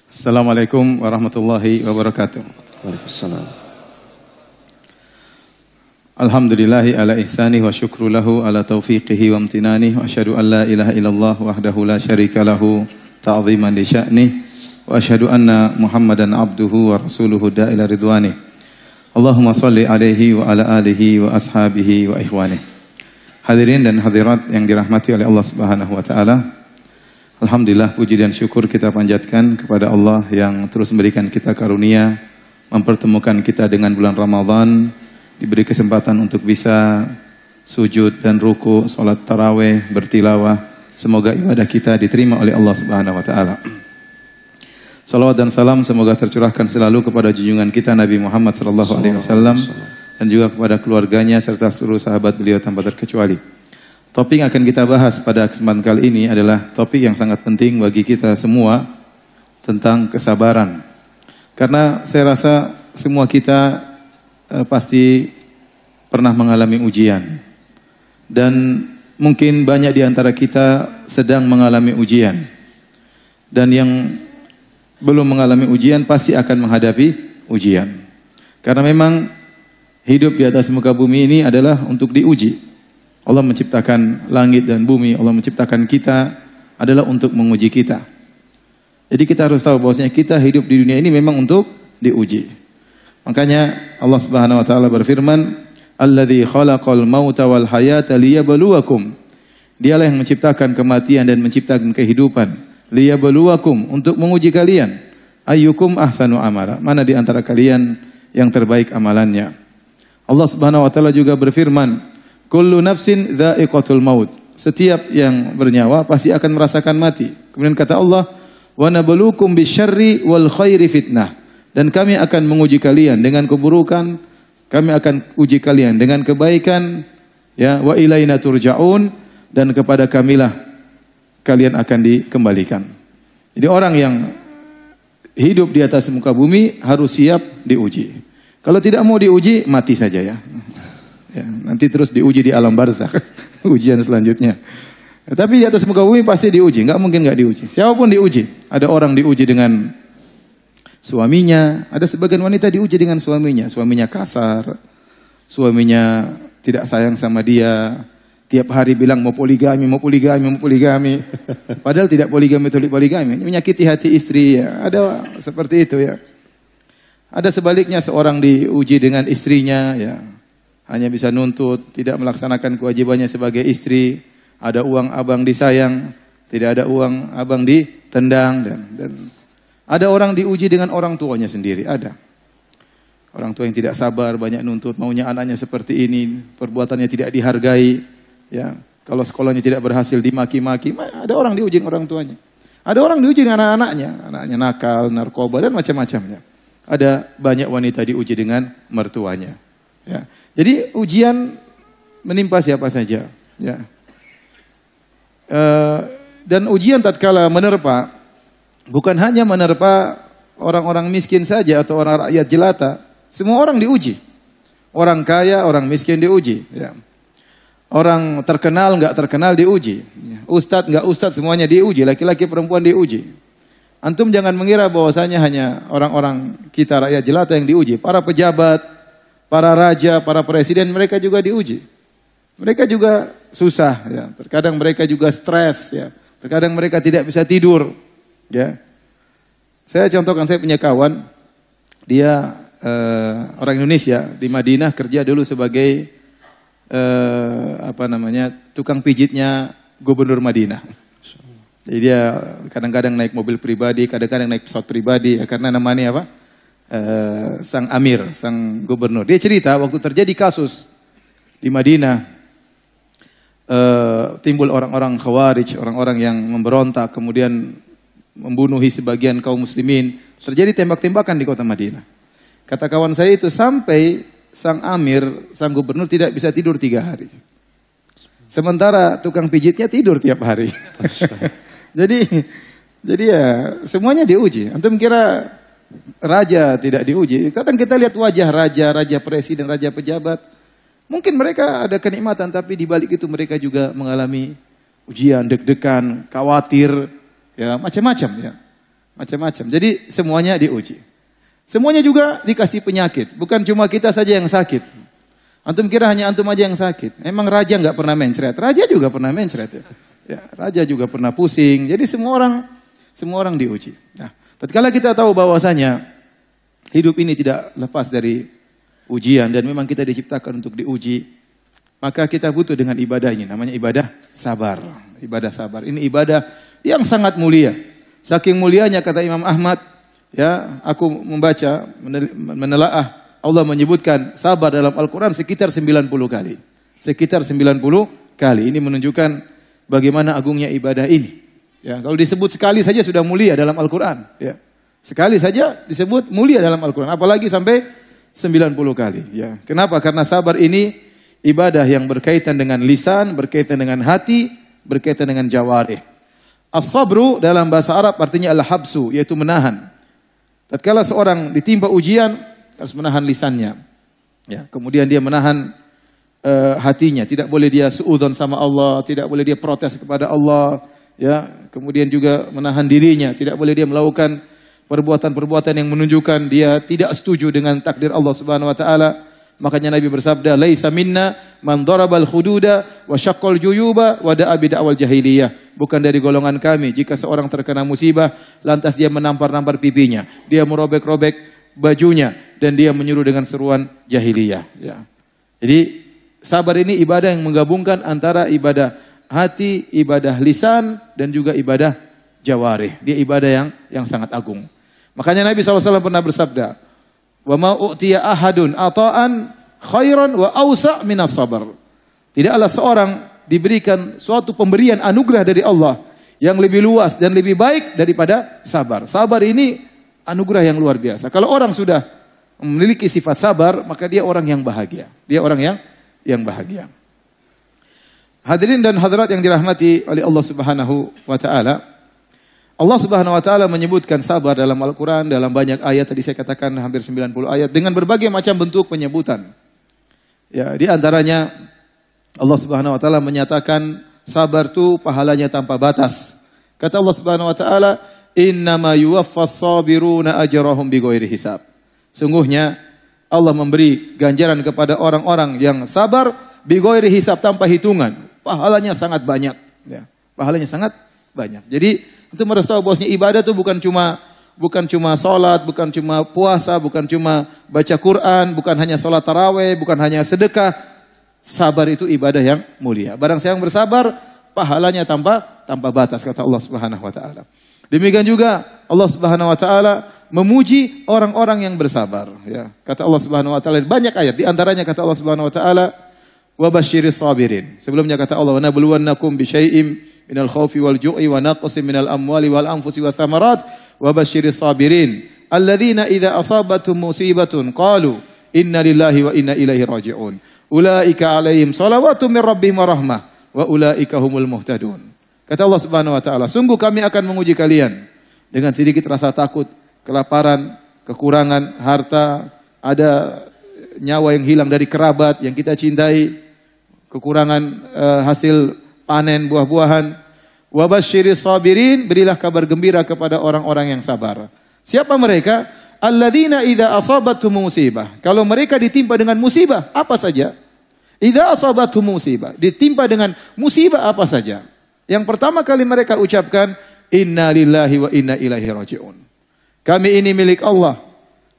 Assalamualaikum warahmatullahi wabarakatuh. Waalaikumsalam. Alhamdulillahi ala ihsanih wa syukru lahu ala taufiqihi wa amtinanih wa asyhadu an la ilaha illallah wahdahu la syarika lahu ta'ziman li sya'nih wa asyhadu anna Muhammadan abduhu wa rasuluhu da'ila ridwanih. Allahumma salli alaihi wa ala alihi wa ashabihi wa ikhwanih. Hadirin dan hadirat yang dirahmati oleh Allah Subhanahu wa taala. Alhamdulillah, puji dan syukur kita panjatkan kepada Allah yang terus memberikan kita karunia, mempertemukan kita dengan bulan Ramadan, diberi kesempatan untuk bisa sujud dan ruku, salat tarawih, bertilawah. Semoga ibadah kita diterima oleh Allah Subhanahu wa taala. Salawat dan salam semoga tercurahkan selalu kepada junjungan kita Nabi Muhammad sallallahu alaihi wasallam dan juga kepada keluarganya serta seluruh sahabat beliau tanpa terkecuali. Topik yang akan kita bahas pada kesempatan kali ini adalah topik yang sangat penting bagi kita semua tentang kesabaran. Karena saya rasa semua kita pasti pernah mengalami ujian. Dan mungkin banyak di antara kita sedang mengalami ujian. Dan yang belum mengalami ujian pasti akan menghadapi ujian. Karena memang hidup di atas muka bumi ini adalah untuk diuji. Allah menciptakan langit dan bumi, Allah menciptakan kita adalah untuk menguji kita. Jadi kita harus tahu bahwasanya kita hidup di dunia ini memang untuk diuji. Makanya Allah Subhanahu wa taala berfirman, "Alladzi khalaqal mauta wal hayata liyabluwakum." Dialah yang menciptakan kematian dan menciptakan kehidupan, liyabluwakum, untuk menguji kalian. Ayyukum ahsanu amala, mana di antara kalian yang terbaik amalannya. Allah Subhanahu wa taala juga berfirman, kullu nafsin dha'iqatul maut. Setiap yang bernyawa pasti akan merasakan mati. Kemudian kata Allah, wa nabluukum bisyarri wal khairi fitnah. Dan kami akan menguji kalian dengan keburukan, kami akan uji kalian dengan kebaikan, ya, wa ilaina turja'un, dan kepada kamilah kalian akan dikembalikan. Jadi orang yang hidup di atas muka bumi harus siap diuji. Kalau tidak mau diuji, mati saja ya. Ya, nanti terus diuji di alam barzakh, ujian selanjutnya. Ya, tapi di atas muka bumi pasti diuji, nggak mungkin nggak diuji. Siapapun diuji. Ada orang diuji dengan suaminya, ada sebagian wanita diuji dengan suaminya. Suaminya kasar, suaminya tidak sayang sama dia. Tiap hari bilang mau poligami, mau poligami, mau poligami. Padahal tidak poligami, itu poligami. Menyakiti hati istri. Ya. Ada seperti itu ya. Ada sebaliknya, seorang diuji dengan istrinya, ya. Hanya bisa nuntut, tidak melaksanakan kewajibannya sebagai istri. Ada uang abang disayang, tidak ada uang abang ditendang. Dan ada orang diuji dengan orang tuanya sendiri, ada. Orang tua yang tidak sabar, banyak nuntut, maunya anaknya seperti ini, perbuatannya tidak dihargai. Ya, kalau sekolahnya tidak berhasil dimaki-maki, ada orang diuji dengan orang tuanya. Ada orang diuji dengan anak-anaknya, anaknya nakal, narkoba dan macam-macamnya. Ada banyak wanita diuji dengan mertuanya. Ya. Jadi ujian menimpa siapa saja, ya. Dan ujian tatkala menerpa, bukan hanya menerpa orang-orang miskin saja atau orang rakyat jelata, semua orang diuji. Orang kaya, orang miskin diuji, ya. Orang terkenal, nggak terkenal diuji. Ustadz, nggak ustadz, semuanya diuji. Laki-laki, perempuan diuji. Antum jangan mengira bahwasanya hanya orang-orang kita rakyat jelata yang diuji. Para pejabat, para raja, para presiden, mereka juga diuji. Mereka juga susah, ya. Terkadang mereka juga stres, ya. Terkadang mereka tidak bisa tidur, ya. Saya contohkan, saya punya kawan, dia orang Indonesia di Madinah, kerja dulu sebagai tukang pijitnya gubernur Madinah. Jadi dia kadang-kadang naik mobil pribadi, kadang-kadang naik pesawat pribadi, ya, karena namanya apa? Sang amir, sang gubernur. Dia cerita waktu terjadi kasus di Madinah, timbul orang-orang khawarij, orang-orang yang memberontak, kemudian membunuhi sebagian kaum muslimin. Terjadi tembak-tembakan di kota Madinah. Kata kawan saya itu sampai sang amir, sang gubernur tidak bisa tidur 3 hari. Sementara tukang pijitnya tidur tiap hari. Jadi ya semuanya diuji. Antum kira raja tidak diuji? Kadang kita lihat wajah raja, raja presiden, raja pejabat. Mungkin mereka ada kenikmatan, tapi di balik itu mereka juga mengalami ujian, deg-degan, khawatir, ya macam-macam ya. macam-macam. Jadi semuanya diuji. Semuanya juga dikasih penyakit. Bukan cuma kita saja yang sakit. Antum kira hanya antum aja yang sakit. Emang raja nggak pernah mencret? Raja juga pernah mencret. Ya, raja juga pernah pusing. Jadi semua orang diuji. Nah, tatkala kita tahu bahwasanya hidup ini tidak lepas dari ujian dan memang kita diciptakan untuk diuji, maka kita butuh dengan ibadah ini. Namanya ibadah sabar. Ibadah sabar. Ini ibadah yang sangat mulia. Saking mulianya kata Imam Ahmad, ya, aku membaca, menelaah, Allah menyebutkan sabar dalam Al-Quran sekitar 90 kali. Sekitar 90 kali. Ini menunjukkan bagaimana agungnya ibadah ini. Ya, kalau disebut sekali saja sudah mulia dalam Al-Quran. Ya. Sekali saja disebut mulia dalam Al-Quran. Apalagi sampai 90 kali. Ya. Kenapa? Karena sabar ini ibadah yang berkaitan dengan lisan, berkaitan dengan hati, berkaitan dengan jawarih. As-sabru dalam bahasa Arab artinya al-habsu, yaitu menahan. Tatkala seorang ditimpa ujian, harus menahan lisannya. Ya, kemudian dia menahan hatinya. Tidak boleh dia suudzon sama Allah, tidak boleh dia protes kepada Allah. Ya, kemudian juga menahan dirinya. Tidak boleh dia melakukan perbuatan-perbuatan yang menunjukkan dia tidak setuju dengan takdir Allah Subhanahu wa taala. Makanya Nabi bersabda, "Laisa minna man darabal khududa wa syaqqal juyuba wa da'a bi da'wal jahiliyah." Bukan dari golongan kami jika seorang terkena musibah lantas dia menampar-nampar pipinya, dia merobek-robek bajunya dan dia menyuruh dengan seruan jahiliyah, ya. Jadi sabar ini ibadah yang menggabungkan antara ibadah hati, ibadah lisan dan juga ibadah jawarih. Dia ibadah yang sangat agung. Makanya Nabi SAW pernah bersabda, "Wa ma u'tiya ahadun ata'an khairan wa awsa' minas sabar." Tidaklah seorang diberikan suatu pemberian anugerah dari Allah yang lebih luas dan lebih baik daripada sabar. Sabar ini anugerah yang luar biasa. Kalau orang sudah memiliki sifat sabar, maka dia orang yang bahagia. Dia orang yang bahagia. Hadirin dan hadirat yang dirahmati oleh Allah Subhanahu wa taala. Allah Subhanahu wa taala menyebutkan sabar dalam Al-Qur'an dalam banyak ayat, tadi saya katakan hampir 90 ayat dengan berbagai macam bentuk penyebutan. Ya, di antaranya Allah Subhanahu wa taala menyatakan sabar itu pahalanya tanpa batas. Kata Allah Subhanahu wa taala, "Innama yuwaffas sabiruna ajrahum bighairi hisab." Sungguhnya Allah memberi ganjaran kepada orang-orang yang sabar bighairi hisab, tanpa hitungan. Pahalanya sangat banyak, ya. Pahalanya sangat banyak. Jadi untuk harus tahu bahwasanya ibadah itu bukan cuma salat, bukan cuma puasa, bukan cuma baca Quran, bukan hanya salat tarawih, bukan hanya sedekah. Sabar itu ibadah yang mulia. Barang siapa yang bersabar, pahalanya tanpa batas, kata Allah Subhanahu wa taala. Demikian juga Allah Subhanahu wa taala memuji orang-orang yang bersabar, ya. Kata Allah Subhanahu wa taala banyak ayat, di antaranya kata Allah Subhanahu wa taala, "Wa basyiris sabirin." Sebelumnya kata Allah, "Wa nabluwannakum bi syai'im minal khaufi wal ju'i wa naqsin minal amwali wal anfusi wath thamarat wa basyiris sabirin alladzina idza asabatuhum musibatun qalu inna lillahi wa inna ilaihi raji'un. Ulaika alaihim salawatu min rabbihim wa rahmah wa ulaika humul muhtadun." Kata Allah Subhanahu wa taala, sungguh kami akan menguji kalian dengan sedikit rasa takut, kelaparan, kekurangan harta, ada nyawa yang hilang dari kerabat yang kita cintai, kekurangan hasil panen buah-buahan. Wa basyiris sabirin, berilah kabar gembira kepada orang-orang yang sabar. Siapa mereka? Alladzina idza asabatuhum musibah. Kalau mereka ditimpa dengan musibah apa saja? Idza asabatuhum musibah, ditimpa dengan musibah apa saja? Yang pertama kali mereka ucapkan, inna lillahi wa inna ilaihi raji'un. Kami ini milik Allah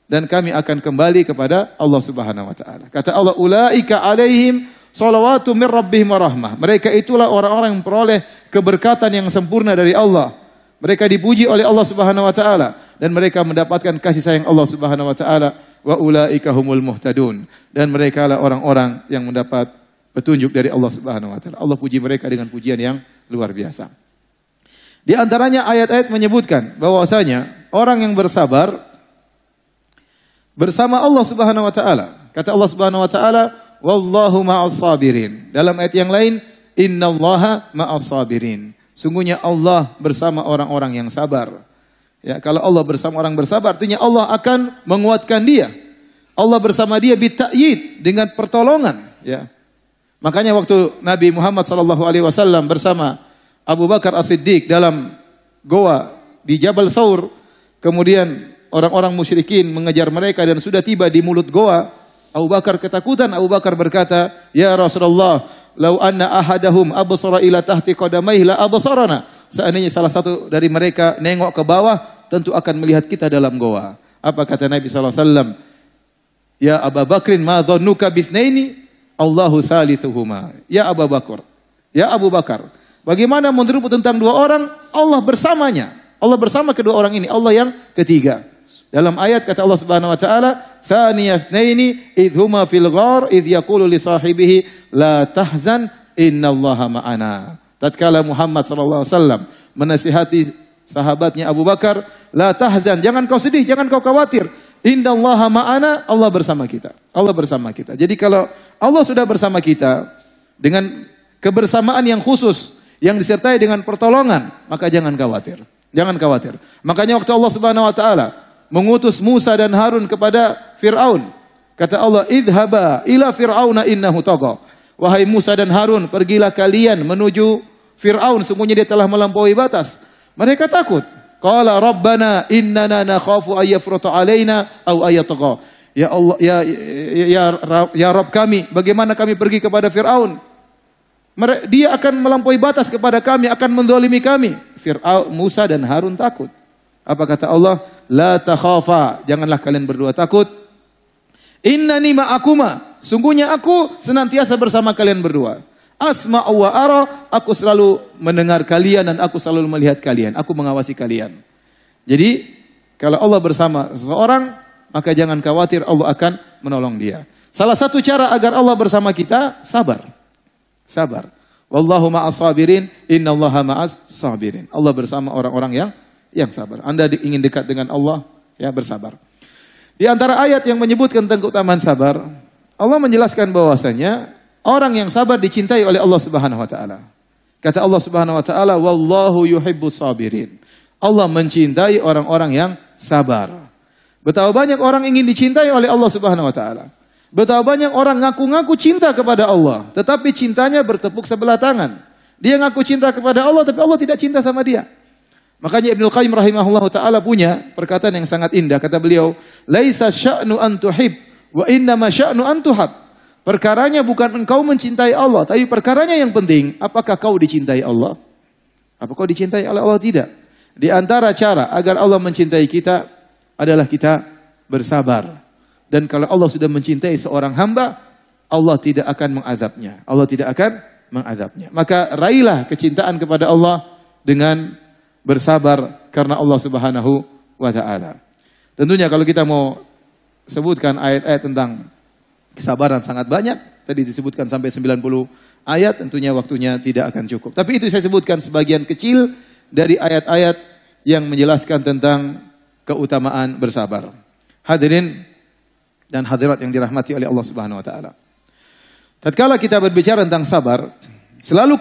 dan kami akan kembali kepada Allah Subhanahu wa taala. Kata Allah, ulaika alaihim salawatu min rabbihim wa rahmah. Mereka itulah orang-orang yang memperoleh keberkatan yang sempurna dari Allah. Mereka dipuji oleh Allah Subhanahu wa taala dan mereka mendapatkan kasih sayang Allah Subhanahu wa taala. Wa ulaika humul muhtadun, dan mereka lah orang-orang yang mendapat petunjuk dari Allah Subhanahu wa taala. Allah puji mereka dengan pujian yang luar biasa. Di antaranya ayat-ayat menyebutkan bahwasanya orang yang bersabar bersama Allah Subhanahu wa taala. Kata Allah Subhanahu wa taala, wallahu ma'as sabirin. Dalam ayat yang lain, innallaha ma'as sabirin. Sungguhnya Allah bersama orang-orang yang sabar. Ya, kalau Allah bersama orang bersabar, artinya Allah akan menguatkan dia. Allah bersama dia bita'yid, dengan pertolongan, ya. Makanya waktu Nabi Muhammad SAW bersama Abu Bakar As-Siddiq dalam goa di Jabal Thawr, kemudian orang-orang musyrikin mengejar mereka dan sudah tiba di mulut goa, Abu Bakar ketakutan. Abu Bakar berkata, "Ya Rasulullah, lau anna ahadahum absara ila tahti qadamaihi la absarana." Seandainya salah satu dari mereka nengok ke bawah, tentu akan melihat kita dalam goa. Apa kata Nabi sallallahu alaihi wasallam? "Ya Abu Bakrin, ma dhannuka bitsnaini? Allahu salisuhuma." Ya Abu Bakar, ya Abu Bakar, bagaimana menurutmu tentang dua orang? Allah bersamanya. Allah bersama kedua orang ini, Allah yang ketiga. Dalam ayat kata Allah Subhanahu wa taala, "Tsaniyasnaini idh huma fil ghar idh yaqulu li sahibihi la tahzan innallaha ma'ana." Tatkala Muhammad sallallahu alaihi wasallam menasihati sahabatnya Abu Bakar, "La tahzan, jangan kau sedih, jangan kau khawatir. Innallaha ma'ana, Allah bersama kita." Allah bersama kita. Jadi kalau Allah sudah bersama kita dengan kebersamaan yang khusus yang disertai dengan pertolongan, maka jangan khawatir. Jangan khawatir. Makanya waktu Allah Subhanahu wa taala mengutus Musa dan Harun kepada Fir'aun, kata Allah, "Idhaba ila Fir'auna innahu tagha." Wahai Musa dan Harun, pergilah kalian menuju Fir'aun, sungguhnya dia telah melampaui batas. Mereka takut. Qala rabbana innana nakhafu ay yafruta alaina aw ay yatagha. Ya Allah, ya Rabb kami, bagaimana kami pergi kepada Fir'aun? Dia akan melampaui batas kepada kami, akan menzalimi kami. Fir'aun, Musa dan Harun takut. Apa kata Allah? La takhafa, janganlah kalian berdua takut. Innani ma'akuma, sungguhnya aku senantiasa bersama kalian berdua. Asma'u wa ara, aku selalu mendengar kalian dan aku selalu melihat kalian. Aku mengawasi kalian. Jadi, kalau Allah bersama seseorang, maka jangan khawatir, Allah akan menolong dia. Salah satu cara agar Allah bersama kita, sabar. Sabar. Wallahu ma'as sabirin, innallaha ma'as sabirin. Allah bersama orang-orang yang sabar. Anda ingin dekat dengan Allah, ya bersabar. Di antara ayat yang menyebutkan tentang keutamaan sabar, Allah menjelaskan bahwasanya orang yang sabar dicintai oleh Allah Subhanahu wa taala. Kata Allah Subhanahu wa taala, "Wallahu yuhibbus sabirin." Allah mencintai orang-orang yang sabar. Betapa banyak orang ingin dicintai oleh Allah Subhanahu wa taala. Betapa banyak orang ngaku-ngaku cinta kepada Allah, tetapi cintanya bertepuk sebelah tangan. Dia ngaku cinta kepada Allah, tapi Allah tidak cinta sama dia. Makanya Ibnu Qayyim rahimahullah ta'ala punya perkataan yang sangat indah. Kata beliau, "Laisa sya'nu an tuhib, wa innama sya'nu an tuhab." Perkaranya bukan engkau mencintai Allah, tapi perkaranya yang penting, apakah kau dicintai Allah? Apakah kau dicintai oleh Allah? Tidak. Di antara cara agar Allah mencintai kita adalah kita bersabar. Dan kalau Allah sudah mencintai seorang hamba, Allah tidak akan mengazabnya. Allah tidak akan mengazabnya. Maka raihlah kecintaan kepada Allah dengan bersabar karena Allah Subhanahu wa taala. Tentunya kalau kita mau sebutkan ayat-ayat tentang kesabaran sangat banyak, tadi disebutkan sampai 90 ayat, tentunya waktunya tidak akan cukup. Tapi itu saya sebutkan sebagian kecil dari ayat-ayat yang menjelaskan tentang keutamaan bersabar. Hadirin dan hadirat yang dirahmati oleh Allah Subhanahu wa taala. Tatkala kita berbicara tentang sabar, selalu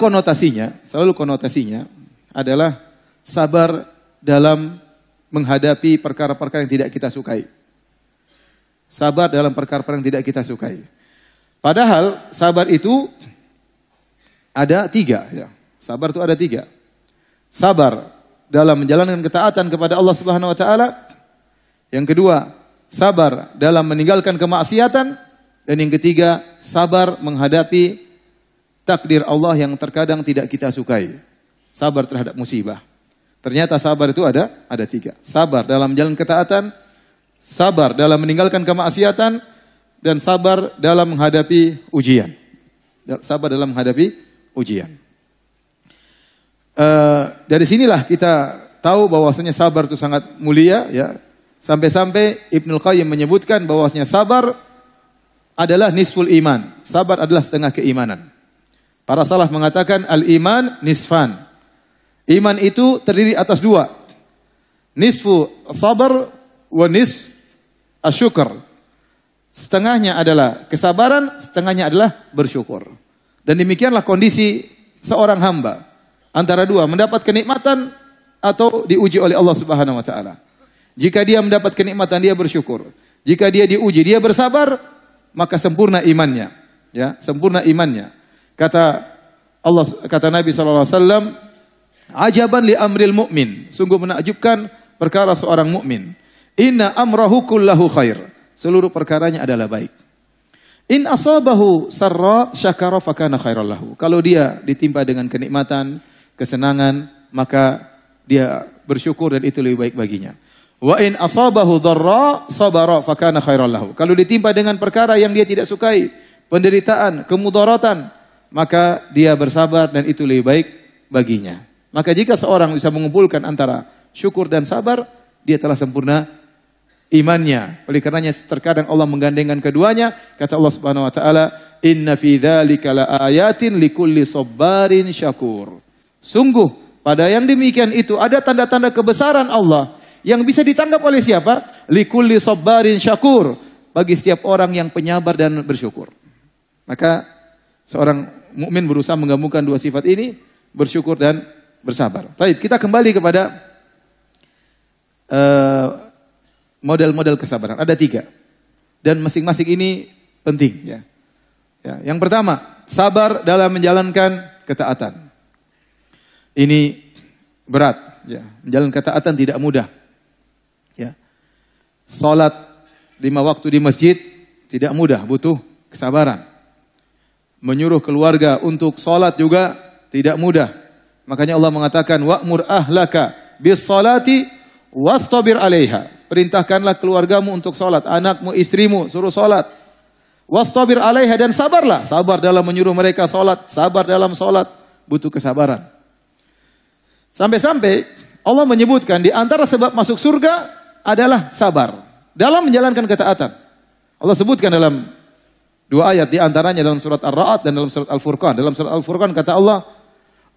konotasinya adalah sabar dalam menghadapi perkara-perkara yang tidak kita sukai. Sabar dalam perkara-perkara yang tidak kita sukai. Padahal sabar itu ada 3. Ya. Sabar itu ada 3. Sabar dalam menjalankan ketaatan kepada Allah Subhanahu wa taala. Yang kedua, sabar dalam meninggalkan kemaksiatan. Dan yang ketiga, sabar menghadapi takdir Allah yang terkadang tidak kita sukai. Sabar terhadap musibah. Ternyata sabar itu ada 3. Sabar dalam jalan ketaatan, sabar dalam meninggalkan kemaksiatan, dan sabar dalam menghadapi ujian. Sabar dalam menghadapi ujian. Dari sinilah kita tahu bahwasanya sabar itu sangat mulia, ya. Sampai-sampai Ibnu Qayyim menyebutkan bahwasanya sabar adalah nisful iman. Sabar adalah setengah keimanan. Para salaf mengatakan al-iman nisfan. Iman itu terdiri atas 2. Nisfu sabar wa nisf asyukur. Setengahnya adalah kesabaran, setengahnya adalah bersyukur. Dan demikianlah kondisi seorang hamba. Antara 2, mendapat kenikmatan atau diuji oleh Allah Subhanahu wa taala. Jika dia mendapat kenikmatan, dia bersyukur. Jika dia diuji, dia bersabar, maka sempurna imannya. Ya, sempurna imannya. Kata Nabi sallallahu alaihi wasallam, "Ajaban li amril mu'min." Sungguh menakjubkan perkara seorang mukmin. Inna amrahu kullahu khair. Seluruh perkaranya adalah baik. In asabahu sarra syakara fakana khairal lahu. Kalau dia ditimpa dengan kenikmatan, kesenangan, maka dia bersyukur dan itu lebih baik baginya. Wa in asabahu dharra sabara fakana khairal lahu. Kalau ditimpa dengan perkara yang dia tidak sukai, penderitaan, kemudaratan, maka dia bersabar dan itu lebih baik baginya. Maka jika seorang bisa mengumpulkan antara syukur dan sabar, dia telah sempurna imannya. Oleh karenanya terkadang Allah menggandengkan keduanya. Kata Allah Subhanahu wa taala, "Inna fi dzalika laayatin likulli sabarin syakur." Sungguh pada yang demikian itu ada tanda-tanda kebesaran Allah yang bisa ditangkap oleh siapa? Likulli sabarin syakur, bagi setiap orang yang penyabar dan bersyukur. Maka seorang mukmin berusaha menggabungkan dua sifat ini, bersyukur dan bersabar. Baik, kita kembali kepada model-model kesabaran. Ada 3. Dan masing-masing ini penting. Ya. Yang pertama, sabar dalam menjalankan ketaatan. Ini berat. Ya. Menjalankan ketaatan tidak mudah. Ya. Salat 5 waktu di masjid tidak mudah, butuh kesabaran. Menyuruh keluarga untuk salat juga tidak mudah. Makanya Allah mengatakan, wa'mur ahlaka bis salati wastabir 'alaiha. Perintahkanlah keluargamu untuk salat, anakmu, istrimu suruh salat. Wastabir 'alaiha, dan sabarlah. Sabar dalam menyuruh mereka salat, sabar dalam salat, butuh kesabaran. Sampai-sampai Allah menyebutkan di antara sebab masuk surga adalah sabar dalam menjalankan ketaatan. Allah sebutkan dalam 2 ayat, di antaranya dalam surat Ar-Ra'd dan dalam surat Al-Furqan. Dalam surat Al-Furqan kata Allah,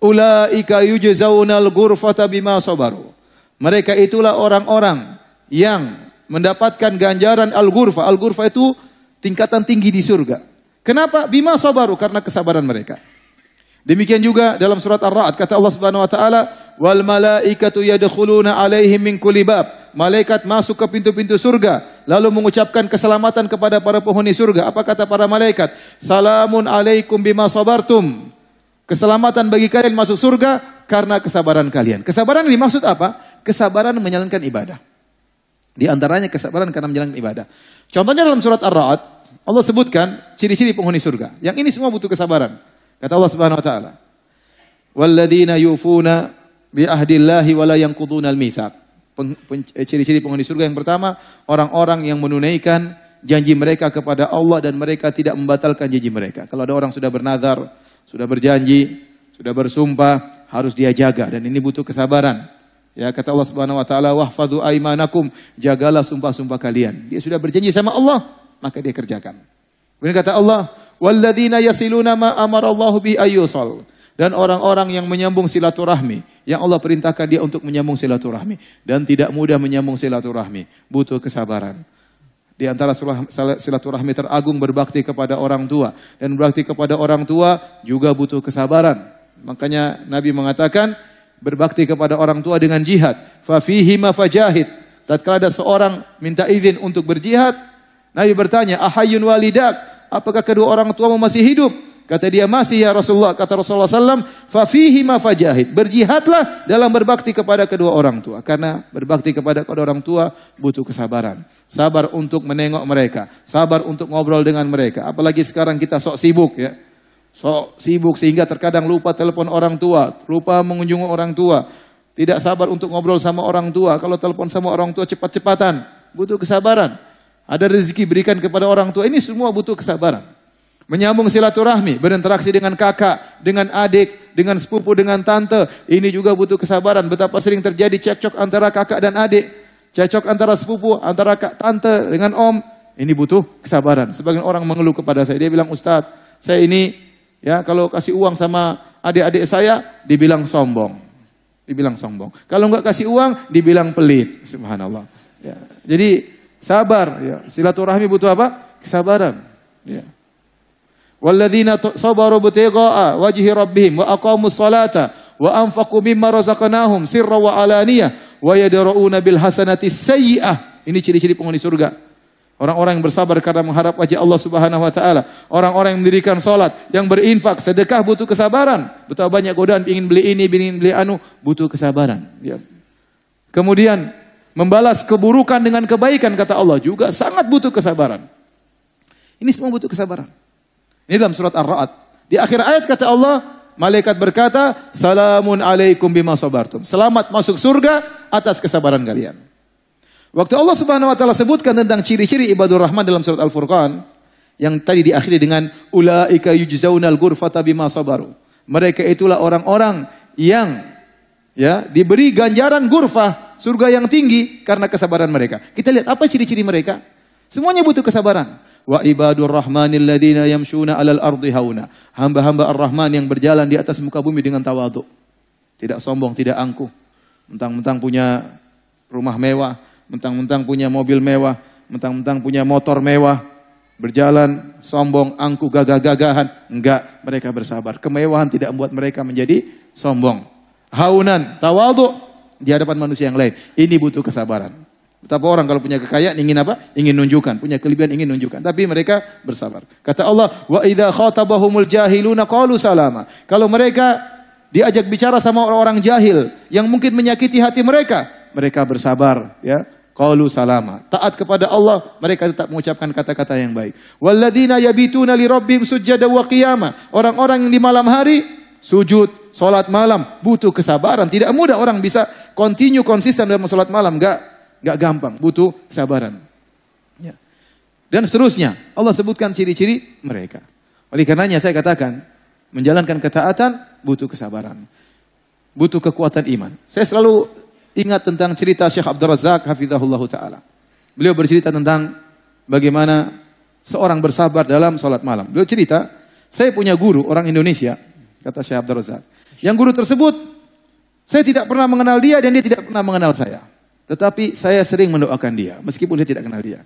"Ulaika yujzaunal ghurfata bima sabaru." Mereka itulah orang-orang yang mendapatkan ganjaran al-ghurfa. Al-ghurfa itu tingkatan tinggi di surga. Kenapa? Bima sabaru, karena kesabaran mereka. Demikian juga dalam surat Ar-Ra'd kata Allah Subhanahu wa taala, "Wal malaikatu yadkhuluna 'alaihim min kulli bab." Malaikat masuk ke pintu-pintu surga lalu mengucapkan keselamatan kepada para penghuni surga. Apa kata para malaikat? "Salamun 'alaikum bima sabartum." Keselamatan bagi kalian masuk surga karena kesabaran kalian. Kesabaran yang dimaksud apa? Kesabaran menjalankan ibadah. Di antaranya kesabaran karena menjalankan ibadah. Contohnya dalam surat Ar-Ra'd, Allah sebutkan ciri-ciri penghuni surga. Yang ini semua butuh kesabaran. Kata Allah Subhanahu wa taala, "Walladzina yufuna bi ahdillahi wa la yanquduna al-mitsaq." Ciri-ciri penghuni surga yang pertama, orang-orang yang menunaikan janji mereka kepada Allah dan mereka tidak membatalkan janji mereka. Kalau ada orang sudah bernazar, sudah berjanji, sudah bersumpah, harus dia jaga, dan ini butuh kesabaran. Ya, kata Allah Subhanahu wa taala, "Wahfadzu aimanakum." Jagalah sumpah-sumpah kalian. Dia sudah berjanji sama Allah, maka dia kerjakan. Kemudian kata Allah, "Walladzina yasiluna ma amarallahu bi ayyusal." Dan orang-orang yang menyambung silaturahmi, yang Allah perintahkan dia untuk menyambung silaturahmi dan tidak mudah menyambung silaturahmi, butuh kesabaran. Di antara silaturahmi teragung berbakti kepada orang tua, dan berbakti kepada orang tua juga butuh kesabaran. Makanya Nabi mengatakan, berbakti kepada orang tua dengan jihad. Fa fihi ma fajahid. Tatkala ada seorang minta izin untuk berjihad, Nabi bertanya, "Ahayyun walidak?" Apakah kedua orang tuamu masih hidup? Kata dia, "Masih ya Rasulullah." Kata Rasulullah sallam, "Fa fihi ma fajahid." Berjihadlah dalam berbakti kepada kedua orang tua. Karena berbakti kepada kedua orang tua butuh kesabaran. Sabar untuk menengok mereka, sabar untuk ngobrol dengan mereka. Apalagi sekarang kita sok sibuk ya. Sok sibuk sehingga terkadang lupa telepon orang tua, lupa mengunjungi orang tua, tidak sabar untuk ngobrol sama orang tua. Kalau telepon sama orang tua cepat-cepatan, butuh kesabaran. Ada rezeki berikan kepada orang tua, ini semua butuh kesabaran. Menyambung silaturahmi, berinteraksi dengan kakak, dengan adik, dengan sepupu, dengan tante, ini juga butuh kesabaran. Betapa sering terjadi cekcok antara kakak dan adik, cekcok antara sepupu, antara tante dengan om, ini butuh kesabaran. Sebagian orang mengeluh kepada saya, dia bilang, "Ustaz, saya ini ya kalau kasih uang sama adik-adik saya dibilang sombong." Dibilang sombong. Kalau enggak kasih uang dibilang pelit. Subhanallah. Ya. Jadi sabar ya. Silaturahmi butuh apa? Kesabaran. Ya. Walladzina sabaru btigha'a wajhi rabbihim wa aqamus salata wa anfaqu mimma razaqnahum sirra wa alaniyah wa yadra'una bil hasanati sayyi'ah. Ini ciri-ciri penghuni surga. Orang-orang yang bersabar karena mengharap wajah Allah Subhanahu wa taala. Orang-orang yang mendirikan salat, yang berinfak, sedekah butuh kesabaran. Betapa banyak godaan ingin beli ini, ingin beli anu, butuh kesabaran. Ya. Kemudian Membalas keburukan dengan kebaikan, kata Allah, juga sangat butuh kesabaran. Ini semua butuh kesabaran. Ini dalam surat Ar-Ra'd. Di akhir ayat kata Allah, malaikat berkata, salamun alaikum bima sabartum. Selamat masuk surga atas kesabaran kalian. Waktu Allah Subhanahu wa taala sebutkan tentang ciri-ciri ibadur rahman dalam surat Al-Furqan, yang tadi diakhiri dengan ulaika yujzaunal ghurfata bima sabaru. Mereka itulah orang-orang yang diberi ganjaran ghurfah, surga yang tinggi karena kesabaran mereka. Kita lihat apa ciri-ciri mereka? Semuanya butuh kesabaran. Wa ibadur rahmanil ladzina yamshuna 'alal ardi hauna. Hamba-hamba Ar-Rahman yang berjalan di atas muka bumi dengan tawadhu. Tidak sombong, tidak angkuh. Mentang-mentang punya rumah mewah, mentang-mentang punya mobil mewah, mentang-mentang punya motor mewah, berjalan sombong, angkuh, gagah-gagahan. Enggak, mereka bersabar. Kemewahan tidak membuat mereka menjadi sombong. Haunan, tawadhu di hadapan manusia yang lain. Ini butuh kesabaran. Betapa orang kalau punya kekayaan ingin apa? Ingin nunjukkan, punya kelebihan ingin nunjukkan. Tapi mereka bersabar. Kata Allah, wa idza khatabahumul jahiluna qalu salama. Kalau mereka diajak bicara sama orang-orang jahil yang mungkin menyakiti hati mereka, mereka bersabar, ya. Qalu salama. Taat kepada Allah, mereka tetap mengucapkan kata-kata yang baik. Walladzina yabituna li rabbihim sujada wa qiyama. Orang-orang yang di malam hari sujud, salat malam, butuh kesabaran. Tidak mudah orang bisa konsisten dalam salat malam, enggak gampang, butuh kesabaran. Ya. Dan seterusnya, Allah sebutkan ciri-ciri mereka. Oleh karenanya saya katakan, menjalankan ketaatan butuh kesabaran. Butuh kekuatan iman. Saya selalu ingat tentang cerita Syekh Abdul Razak hafizahullah ta'ala. Beliau bercerita tentang bagaimana seorang bersabar dalam salat malam. Beliau cerita, saya punya guru orang Indonesia, kata Syekh Abdul Razak. Yang guru tersebut, saya tidak pernah mengenal dia dan dia tidak pernah mengenal saya. Tetapi saya sering mendoakan dia, meskipun dia tidak kenal dia.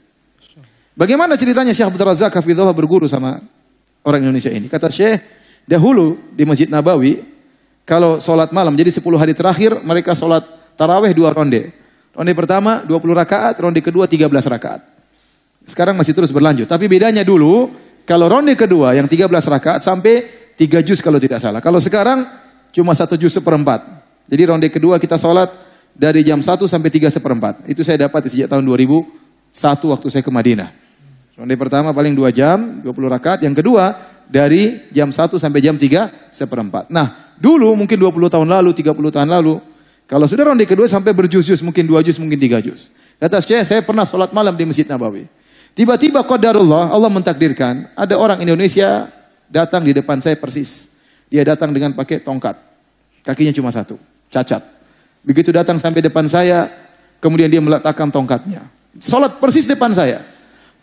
Bagaimana ceritanya Syekh Abdul Razak hafizahullah berguru sama orang Indonesia ini? Kata Syekh, dahulu di Masjid Nabawi, kalau sholat malam, jadi 10 hari terakhir, mereka sholat taraweh 2 ronde. Ronde pertama 20 rakaat, ronde kedua 13 rakaat. Sekarang masih terus berlanjut. Tapi bedanya dulu, kalau ronde kedua yang 13 rakaat sampai 3 juz kalau tidak salah. Kalau sekarang cuma 1 juz seperempat. Jadi ronde kedua kita sholat dari jam 1 sampai 3/4. Itu saya dapat sejak tahun 2001 waktu saya ke Madinah. Ronde pertama paling 2 jam, 20 rakaat. Yang kedua dari jam 1 sampai jam 3/4. Nah, dulu mungkin 20 tahun lalu, 30 tahun lalu, kalau sudah ronde kedua sampai berjuz-juz, mungkin 2 juz, mungkin 3 juz. Kata saya pernah sholat malam di Masjid Nabawi. Tiba-tiba qadarullah, Allah mentakdirkan, ada orang Indonesia datang di depan saya persis. Dia datang dengan pakai tongkat. Kakinya cuma 1, cacat. Begitu datang sampai depan saya, kemudian dia meletakkan tongkatnya. Sholat persis depan saya.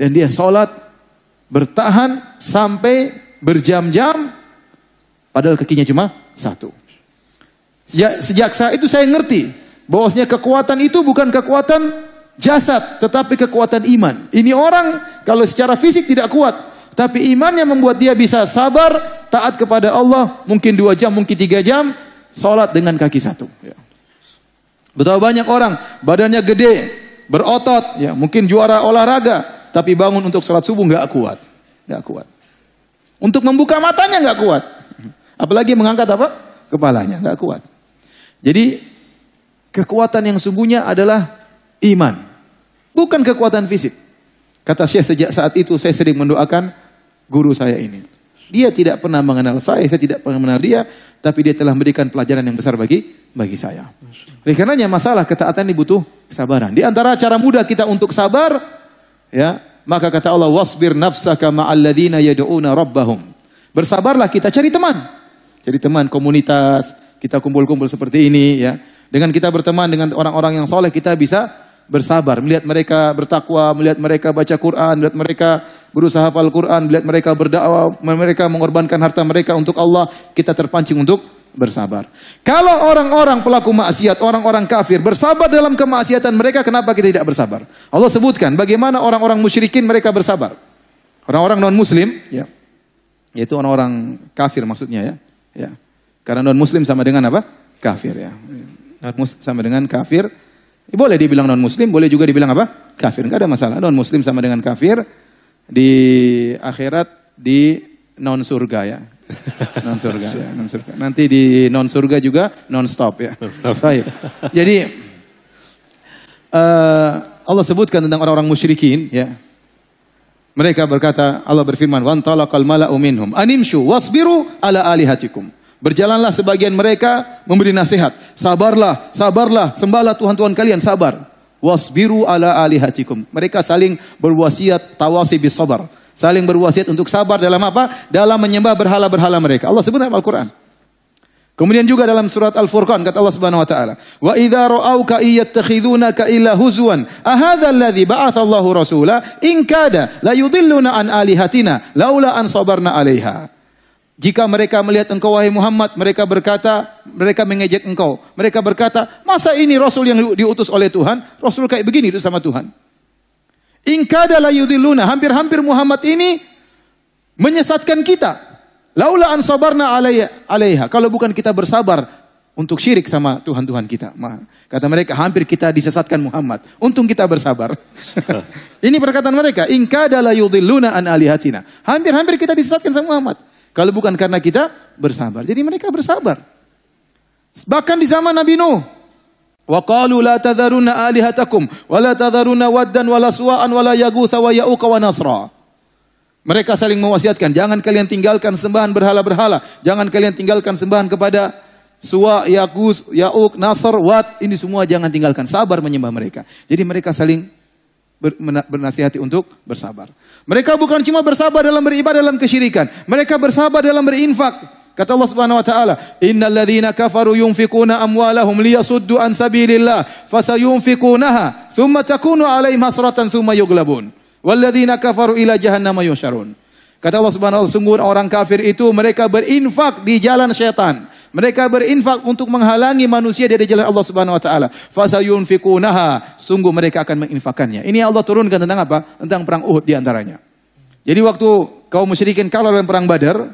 Dan dia sholat bertahan sampai berjam-jam, padahal kakinya cuma 1. Sejak saat itu saya ngerti, bahwasanya kekuatan itu bukan kekuatan jasad, tetapi kekuatan iman. Ini orang kalau secara fisik tidak kuat, tapi imannya membuat dia bisa sabar, taat kepada Allah, mungkin 2 jam, mungkin 3 jam, sholat dengan kaki 1. Ya. Betapa banyak orang badannya gede, berotot, ya mungkin juara olahraga, tapi bangun untuk sholat subuh nggak kuat. Untuk membuka matanya nggak kuat, apalagi mengangkat apa? Kepalanya nggak kuat. Jadi kekuatan yang sungguhnya adalah iman, bukan kekuatan fisik. Kata Syekh, sejak saat itu saya sering mendoakan guru saya ini. Dia tidak pernah mengenal saya tidak pernah mengenal dia, tapi dia telah memberikan pelajaran yang besar bagi saya. Oleh karenanya masalah ketaatan ini butuh kesabaran. Di antara cara mudah kita untuk sabar, ya, maka kata Allah, wasbir nafsaka ma'al ladzina yad'una rabbahum. Bersabarlah, kita cari teman. Jadi teman komunitas, kita kumpul-kumpul seperti ini, ya. Dengan kita berteman dengan orang-orang yang soleh, kita bisa bersabar. Melihat mereka bertakwa, melihat mereka baca Quran, melihat mereka berusaha hafal Quran, melihat mereka berdakwah, mereka mengorbankan harta mereka untuk Allah, kita terpancing untuk bersabar. Kalau orang-orang pelaku maksiat, orang-orang kafir bersabar dalam kemaksiatan mereka, kenapa kita tidak bersabar? Allah sebutkan bagaimana orang-orang musyrikin mereka bersabar. Orang-orang non-muslim, ya, yaitu orang-orang kafir maksudnya, ya. Karena non-muslim sama dengan apa? Kafir, ya. Non-muslim sama dengan kafir. Boleh dibilang non-muslim, boleh juga dibilang apa? Kafir, enggak ada masalah. Non-muslim sama dengan kafir. Di akhirat di non-surga, ya. Non-surga, ya, non-surga. Nanti di non-surga juga non-stop, ya. Non-stop. Jadi Allah sebutkan tentang orang-orang musyrikin, ya. Mereka berkata, Allah berfirman, "Wan talaqal mala'u minhum animshu wasbiru ala alihatikum." Berjalanlah sebagian mereka memberi nasihat, sabarlah, sabarlah, sembahlah Tuhan-Tuhan kalian, sabar. Wasbiru ala alihatikum. Mereka saling berwasiat, tawasi bis sabar. Saling berwasiat untuk sabar dalam apa? Dalam menyembah berhala-berhala mereka. Allah sebut dalam Al-Quran. Kemudian juga dalam surat Al-Furqan kata Allah Subhanahu wa taala, "Wa idza ra'auka iyattakhidunaka illa huzwan, ahadha alladhi ba'atha Allahu rasula in kada la yudilluna an alihatina laula an sabarna 'alaiha." Jika mereka melihat engkau wahai Muhammad, mereka berkata, mereka mengejek engkau. Mereka berkata, "Masa ini rasul yang diutus oleh Tuhan, rasul kayak begini itu sama Tuhan?" In kada la yudilluna, hampir-hampir Muhammad ini menyesatkan kita. Laula an sabarna alaiha, kalau bukan kita bersabar untuk syirik sama Tuhan-Tuhan kita. Kata mereka, hampir kita disesatkan Muhammad. Untung kita bersabar. Ini perkataan mereka, in kada la yudilluna an alihatina. Hampir-hampir kita disesatkan sama Muhammad. Kalau bukan karena kita bersabar. Jadi mereka bersabar. Bahkan di zaman Nabi Nuh, wa qalu la tadharunna alihatakum wa la tadharunna waddan wa la suwa'an wa la yaghutha wa ya'uqa wa nasra. Mereka saling mewasiatkan, jangan kalian tinggalkan sembahan berhala-berhala, jangan kalian tinggalkan sembahan kepada Suwa, Yagus, Ya'uq, Nasr, Wad, ini semua jangan tinggalkan, sabar menyembah mereka. Jadi mereka saling bernasihati untuk bersabar. Mereka bukan cuma bersabar dalam beribadah dalam kesyirikan, mereka bersabar dalam berinfak. Kata Allah Subhanahu wa taala, "Innal ladzina kafaru yunfikuna amwalahum liyasuddu an sabilillah, fasayunfikunaha, thumma takunu 'alaihim hasratan thumma yughlabun. Walladzina kafaru ila jahannam yusyarun." Kata Allah Subhanahu wa taala, sungguh orang kafir itu mereka berinfak di jalan syaitan. Mereka berinfak untuk menghalangi manusia dari jalan Allah Subhanahu wa taala. Fasayunfikunaha, sungguh mereka akan menginfakkannya. Ini Allah turunkan tentang apa? Tentang perang Uhud di antaranya. Jadi waktu kaum musyrikin kalah dalam perang Badar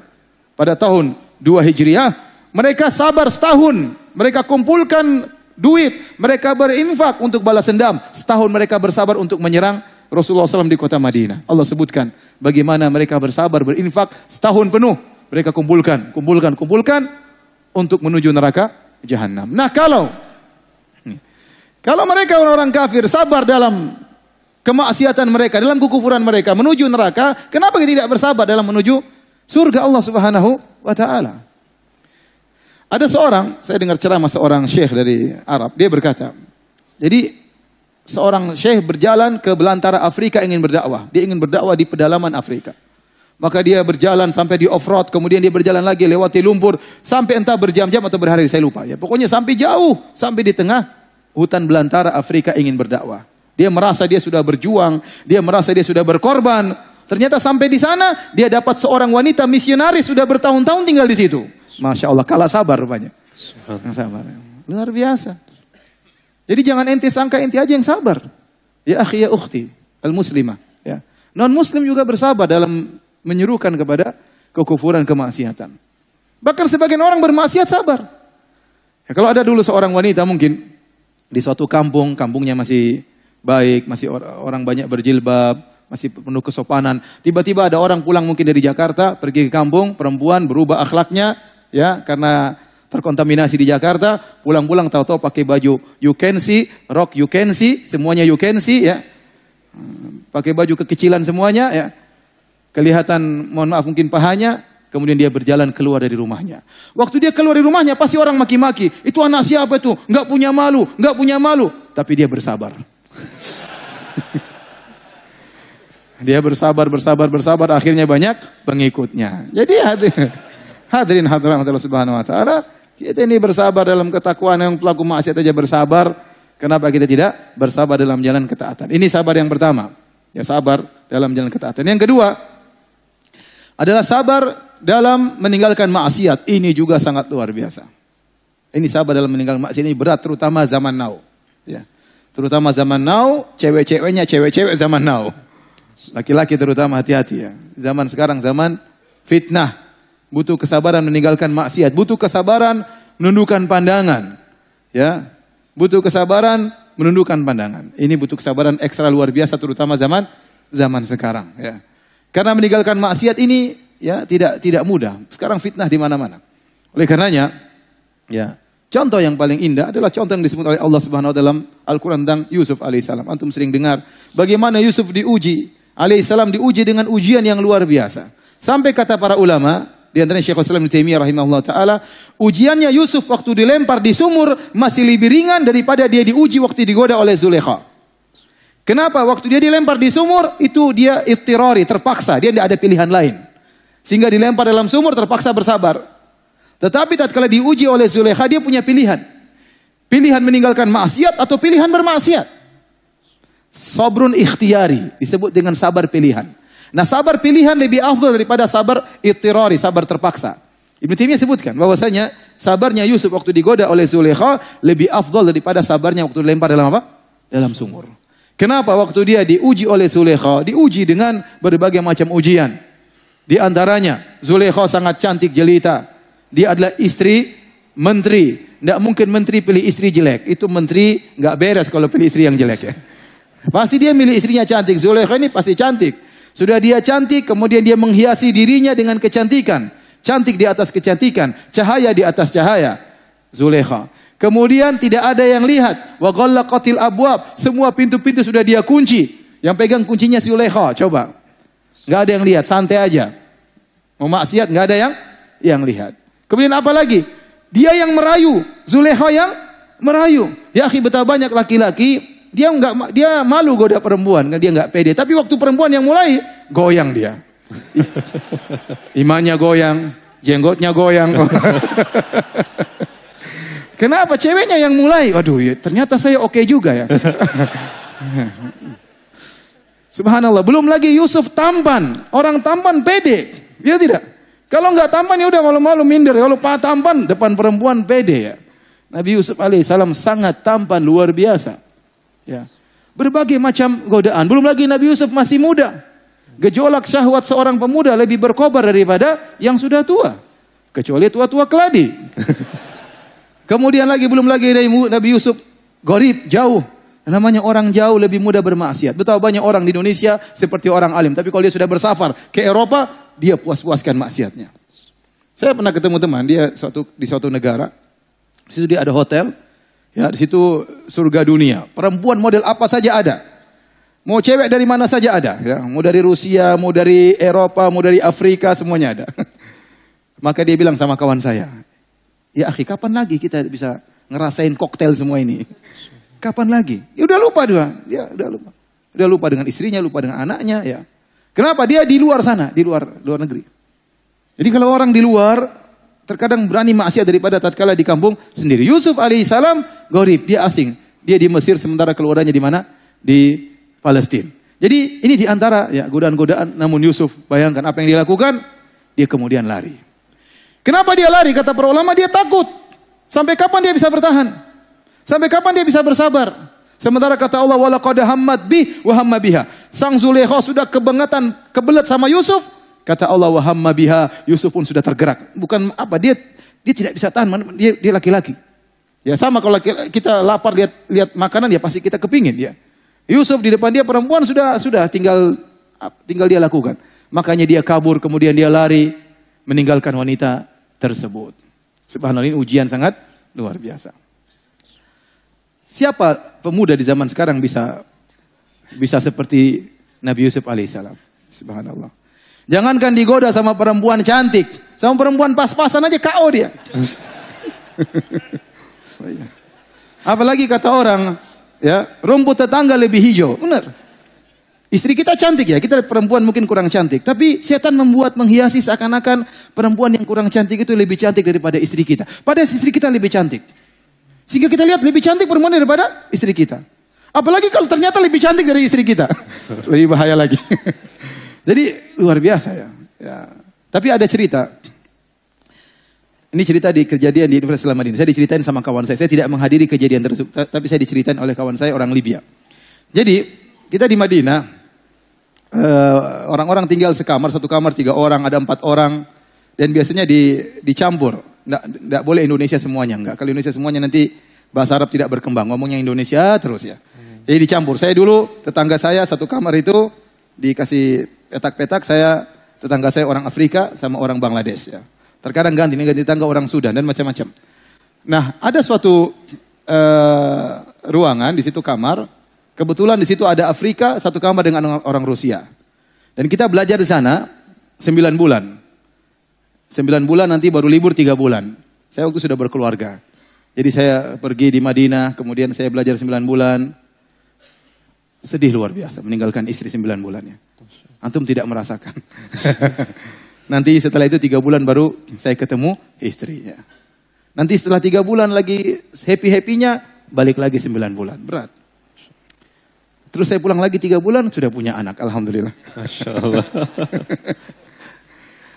pada tahun 2 Hijriah, mereka sabar setahun. Mereka kumpulkan duit, mereka berinfak untuk balas dendam. Setahun mereka bersabar untuk menyerang Rasulullah SAW di kota Madinah. Allah sebutkan bagaimana mereka bersabar berinfak setahun penuh. Mereka kumpulkan untuk menuju neraka jahanam. Nah, kalau mereka orang kafir sabar dalam kemaksiatan mereka, dalam kekufuran mereka menuju neraka, kenapa kita tidak bersabar dalam menuju surga Allah Subhanahu wa taala? Ada seorang, saya dengar ceramah seorang syekh dari Arab, dia berkata, jadi seorang syekh berjalan ke belantara Afrika ingin berdakwah. Dia ingin berdakwah di pedalaman Afrika. Maka dia berjalan sampai di off-road, kemudian dia berjalan lagi lewati lumpur, sampai entah berjam-jam atau berhari, saya lupa. Ya, pokoknya sampai jauh, sampai di tengah hutan belantara Afrika ingin berdakwah. Dia merasa dia sudah berjuang, dia merasa dia sudah berkorban. Ternyata sampai di sana, dia dapat seorang wanita misionaris sudah bertahun-tahun tinggal di situ. Masya Allah, kalah sabar rupanya. Sabar. Luar biasa. Jadi jangan ente sangka ente aja yang sabar. Ya akhi ya ukhti al-muslimah. Ya. Non-muslim juga bersabar dalam menyerukan kepada kekufuran, kemaksiatan. Bahkan sebagian orang bermaksiat sabar. Ya, kalau ada dulu seorang wanita mungkin di suatu kampung, kampungnya masih baik, masih orang banyak berjilbab, masih penuh kesopanan. Tiba-tiba ada orang pulang mungkin dari Jakarta, pergi ke kampung, perempuan berubah akhlaknya, ya karena terkontaminasi di Jakarta, pulang-pulang tahu-tahu pakai baju you can see, rok you can see, semuanya you can see, ya. Pakai baju kekecilan semuanya, ya. Kelihatan, mohon maaf mungkin pahanya, kemudian dia berjalan keluar dari rumahnya. Waktu dia keluar dari rumahnya pasti orang maki-maki, itu anak siapa itu? Enggak punya malu, enggak punya malu. Tapi dia bersabar. Dia bersabar, akhirnya banyak pengikutnya. Jadi hadirin hadirat Allah Subhanahu wa taala, kita ini bersabar dalam ketakwaan, yang pelaku maksiat aja bersabar. Kenapa kita tidak bersabar dalam jalan ketaatan? Ini sabar yang pertama. Ya, sabar dalam jalan ketaatan. Yang kedua adalah sabar dalam meninggalkan maksiat. Ini juga sangat luar biasa. Ini sabar dalam meninggalkan maksiat ini berat, terutama zaman now. Ya. Terutama zaman now, cewek-ceweknya cewek-cewek zaman now. Laki-laki terutama hati-hati ya. Zaman sekarang zaman fitnah. Butuh kesabaran meninggalkan maksiat, butuh kesabaran menundukkan pandangan. Ya. Butuh kesabaran menundukkan pandangan. Ini butuh kesabaran ekstra luar biasa terutama zaman sekarang, ya. Karena meninggalkan maksiat ini ya tidak mudah. Sekarang fitnah di mana-mana. Oleh karenanya, ya, Contoh yang paling indah adalah contoh yang disebut oleh Allah Subhanahu wa taala dalam Al-Qur'an tentang Yusuf alaihissalam. Antum sering dengar bagaimana Yusuf diuji, alaihissalam diuji dengan ujian yang luar biasa. Sampai kata para ulama, di antaranya Syekhul Islam Ibnu Taimiyah rahimahullah taala, ujiannya Yusuf waktu dilempar di sumur masih lebih ringan daripada dia diuji waktu digoda oleh Zulaikha. Kenapa? Waktu dia dilempar di sumur itu dia ittirari, terpaksa, dia tidak ada pilihan lain. Sehingga dilempar dalam sumur terpaksa bersabar. Tetapi tatkala diuji oleh Zulaikha dia punya pilihan. Pilihan meninggalkan maksiat atau pilihan bermaksiat. Sabrun ikhtiyari disebut dengan sabar pilihan. Nah, sabar pilihan lebih afdal daripada sabar ittirari, sabar terpaksa. Ibnu Taimiyah sebutkan bahwasanya sabarnya Yusuf waktu digoda oleh Zulaikha lebih afdal daripada sabarnya waktu dilempar dalam apa? Dalam sumur. Kenapa? Waktu dia diuji oleh Zulaikha, diuji dengan berbagai macam ujian. Di antaranya Zulaikha sangat cantik jelita. Dia adalah istri menteri. Tidak mungkin menteri pilih istri jelek. Itu menteri nggak beres kalau pilih istri yang jelek ya. Pasti dia milih istrinya cantik. Zulaikha ini pasti cantik. Sudah dia cantik, kemudian dia menghiasi dirinya dengan kecantikan. Cantik di atas kecantikan, cahaya di atas cahaya. Zulaikha. Kemudian tidak ada yang lihat. Wa ghallaqatil abwab. Semua pintu-pintu sudah dia kunci. Yang pegang kuncinya Zulaikha. Coba. Nggak ada yang lihat, santai aja. Mau maksiat nggak ada yang lihat. Kemudian apa lagi? Dia yang merayu, Zulaikha yang merayu. Ya akhi, betapa banyak laki-laki dia malu goda perempuan, dia enggak pede. Tapi waktu perempuan yang mulai, goyang dia. Imannya goyang, jenggotnya goyang. Kenapa? Ceweknya yang mulai. Waduh, ya, ternyata saya oke juga ya. Subhanallah. Belum lagi Yusuf tampan. Orang tampan pede. Dia tidak. Kalau enggak tampan ya udah malu-malu minder. Kalau tampan depan perempuan pede ya. Nabi Yusuf alaihissalam sangat tampan luar biasa. Ya. Berbagai macam godaan. Belum lagi Nabi Yusuf masih muda. Gejolak syahwat seorang pemuda lebih berkobar daripada yang sudah tua. Kecuali tua-tua keladi. Kemudian lagi belum lagi Nabi Yusuf gharib, jauh. Namanya orang jauh lebih mudah bermaksiat. Betapa banyak orang di Indonesia seperti orang alim. Tapi kalau dia sudah bersafar ke Eropa, dia puas-puaskan maksiatnya. Saya pernah ketemu teman, dia di suatu negara. Di situ dia ada hotel. Ya, di situ surga dunia. Perempuan model apa saja ada. Mau cewek dari mana saja ada. Ya, mau dari Rusia, mau dari Eropa, mau dari Afrika, semuanya ada. Maka dia bilang sama kawan saya, ya akhi, kapan lagi kita bisa ngerasain koktail semua ini? Kapan lagi? Ya udah lupa dia udah lupa. Udah lupa dengan istrinya, lupa dengan anaknya ya. Kenapa? Dia di luar sana, di luar negeri. Jadi kalau orang di luar terkadang berani maksiat daripada tatkala di kampung sendiri. Yusuf alaihissalam gharib, dia asing. Dia di Mesir sementara keluarganya di mana? Di Palestina. Jadi ini di antara ya godaan-godaan, namun Yusuf bayangkan apa yang dia lakukan, dia kemudian lari. Kenapa dia lari? Kata para ulama, dia takut. Sampai kapan dia bisa bertahan? Sampai kapan dia bisa bersabar? Sementara kata Allah, walaqad hammat bih wa hamma biha. Sang Zulaikha sudah kebelet sama Yusuf. Kata Allah, wa hamma biha, Yusuf pun sudah tergerak. Bukan apa, dia tidak bisa tahan, dia laki-laki. Ya sama kalau kita lapar lihat makanan ya pasti kita kepingin ya. Yusuf di depan dia perempuan sudah tinggal dia lakukan. Makanya dia kabur, kemudian dia lari meninggalkan wanita tersebut. Subhanallah, ini ujian sangat luar biasa. Siapa pemuda di zaman sekarang bisa seperti Nabi Yusuf alaihissalam? Subhanallah. Jangankan digoda sama perempuan cantik, sama perempuan pas-pasan aja KO dia. Apalagi kata orang, ya rumput tetangga lebih hijau, benar. Istri kita cantik ya, kita lihat perempuan mungkin kurang cantik, tapi setan menghiasi seakan-akan perempuan yang kurang cantik itu lebih cantik daripada istri kita. Padahal istri kita lebih cantik. Sehingga kita lihat lebih cantik perempuan daripada istri kita. Apalagi kalau ternyata lebih cantik dari istri kita. Lebih bahaya lagi. Jadi luar biasa ya. Tapi ada cerita. Ini cerita di kejadian di Universitas Islam Madinah. Saya diceritain sama kawan saya. Saya tidak menghadiri kejadian tersebut. Tapi saya diceritain oleh kawan saya orang Libya. Jadi kita di Madinah. Orang-orang tinggal sekamar. Satu kamar 3 orang. Ada 4 orang. Dan biasanya dicampur. Nggak boleh Indonesia semuanya. Enggak. Kalau Indonesia semuanya nanti bahasa Arab tidak berkembang. Ngomongnya Indonesia terus ya. Jadi dicampur. Saya dulu tetangga saya satu kamar itu dikasih petak-petak. Tetangga saya orang Afrika sama orang Bangladesh ya. Terkadang ganti tetangga orang Sudan dan macam-macam. Nah, ada suatu ruangan di situ kamar. Kebetulan di situ ada Afrika, satu kamar dengan orang Rusia. Dan kita belajar di sana 9 bulan. 9 bulan nanti baru libur 3 bulan. Saya waktu sudah berkeluarga. Jadi saya pergi di Madinah, kemudian saya belajar 9 bulan. Sedih luar biasa meninggalkan istri 9 bulannya. Antum tidak merasakan. Nanti setelah itu 3 bulan baru saya ketemu istrinya. Nanti setelah 3 bulan lagi happy-happynya, balik lagi 9 bulan. Berat. Terus saya pulang lagi 3 bulan, sudah punya anak. Alhamdulillah. Masya Allah.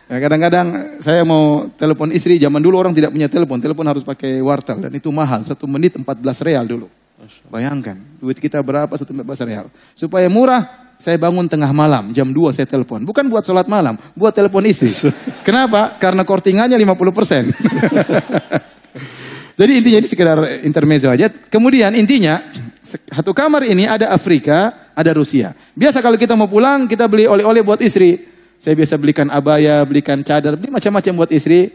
Ya, kadang-kadang saya mau telepon istri, zaman dulu orang tidak punya telepon. Telepon harus pakai wartel dan itu mahal. 1 menit 14 real dulu. Bayangkan, duit kita berapa 1 menit 14 real. Supaya murah, saya bangun tengah malam, jam 2 saya telepon. Bukan buat sholat malam, buat telepon istri. Kenapa? Karena kortingannya 50%. Jadi intinya ini sekedar intermezzo aja. Kemudian intinya, satu kamar ini ada Afrika, ada Rusia. Biasa kalau kita mau pulang, kita beli oleh-oleh buat istri. Saya biasa belikan abaya, belikan cadar, beli macam-macam buat istri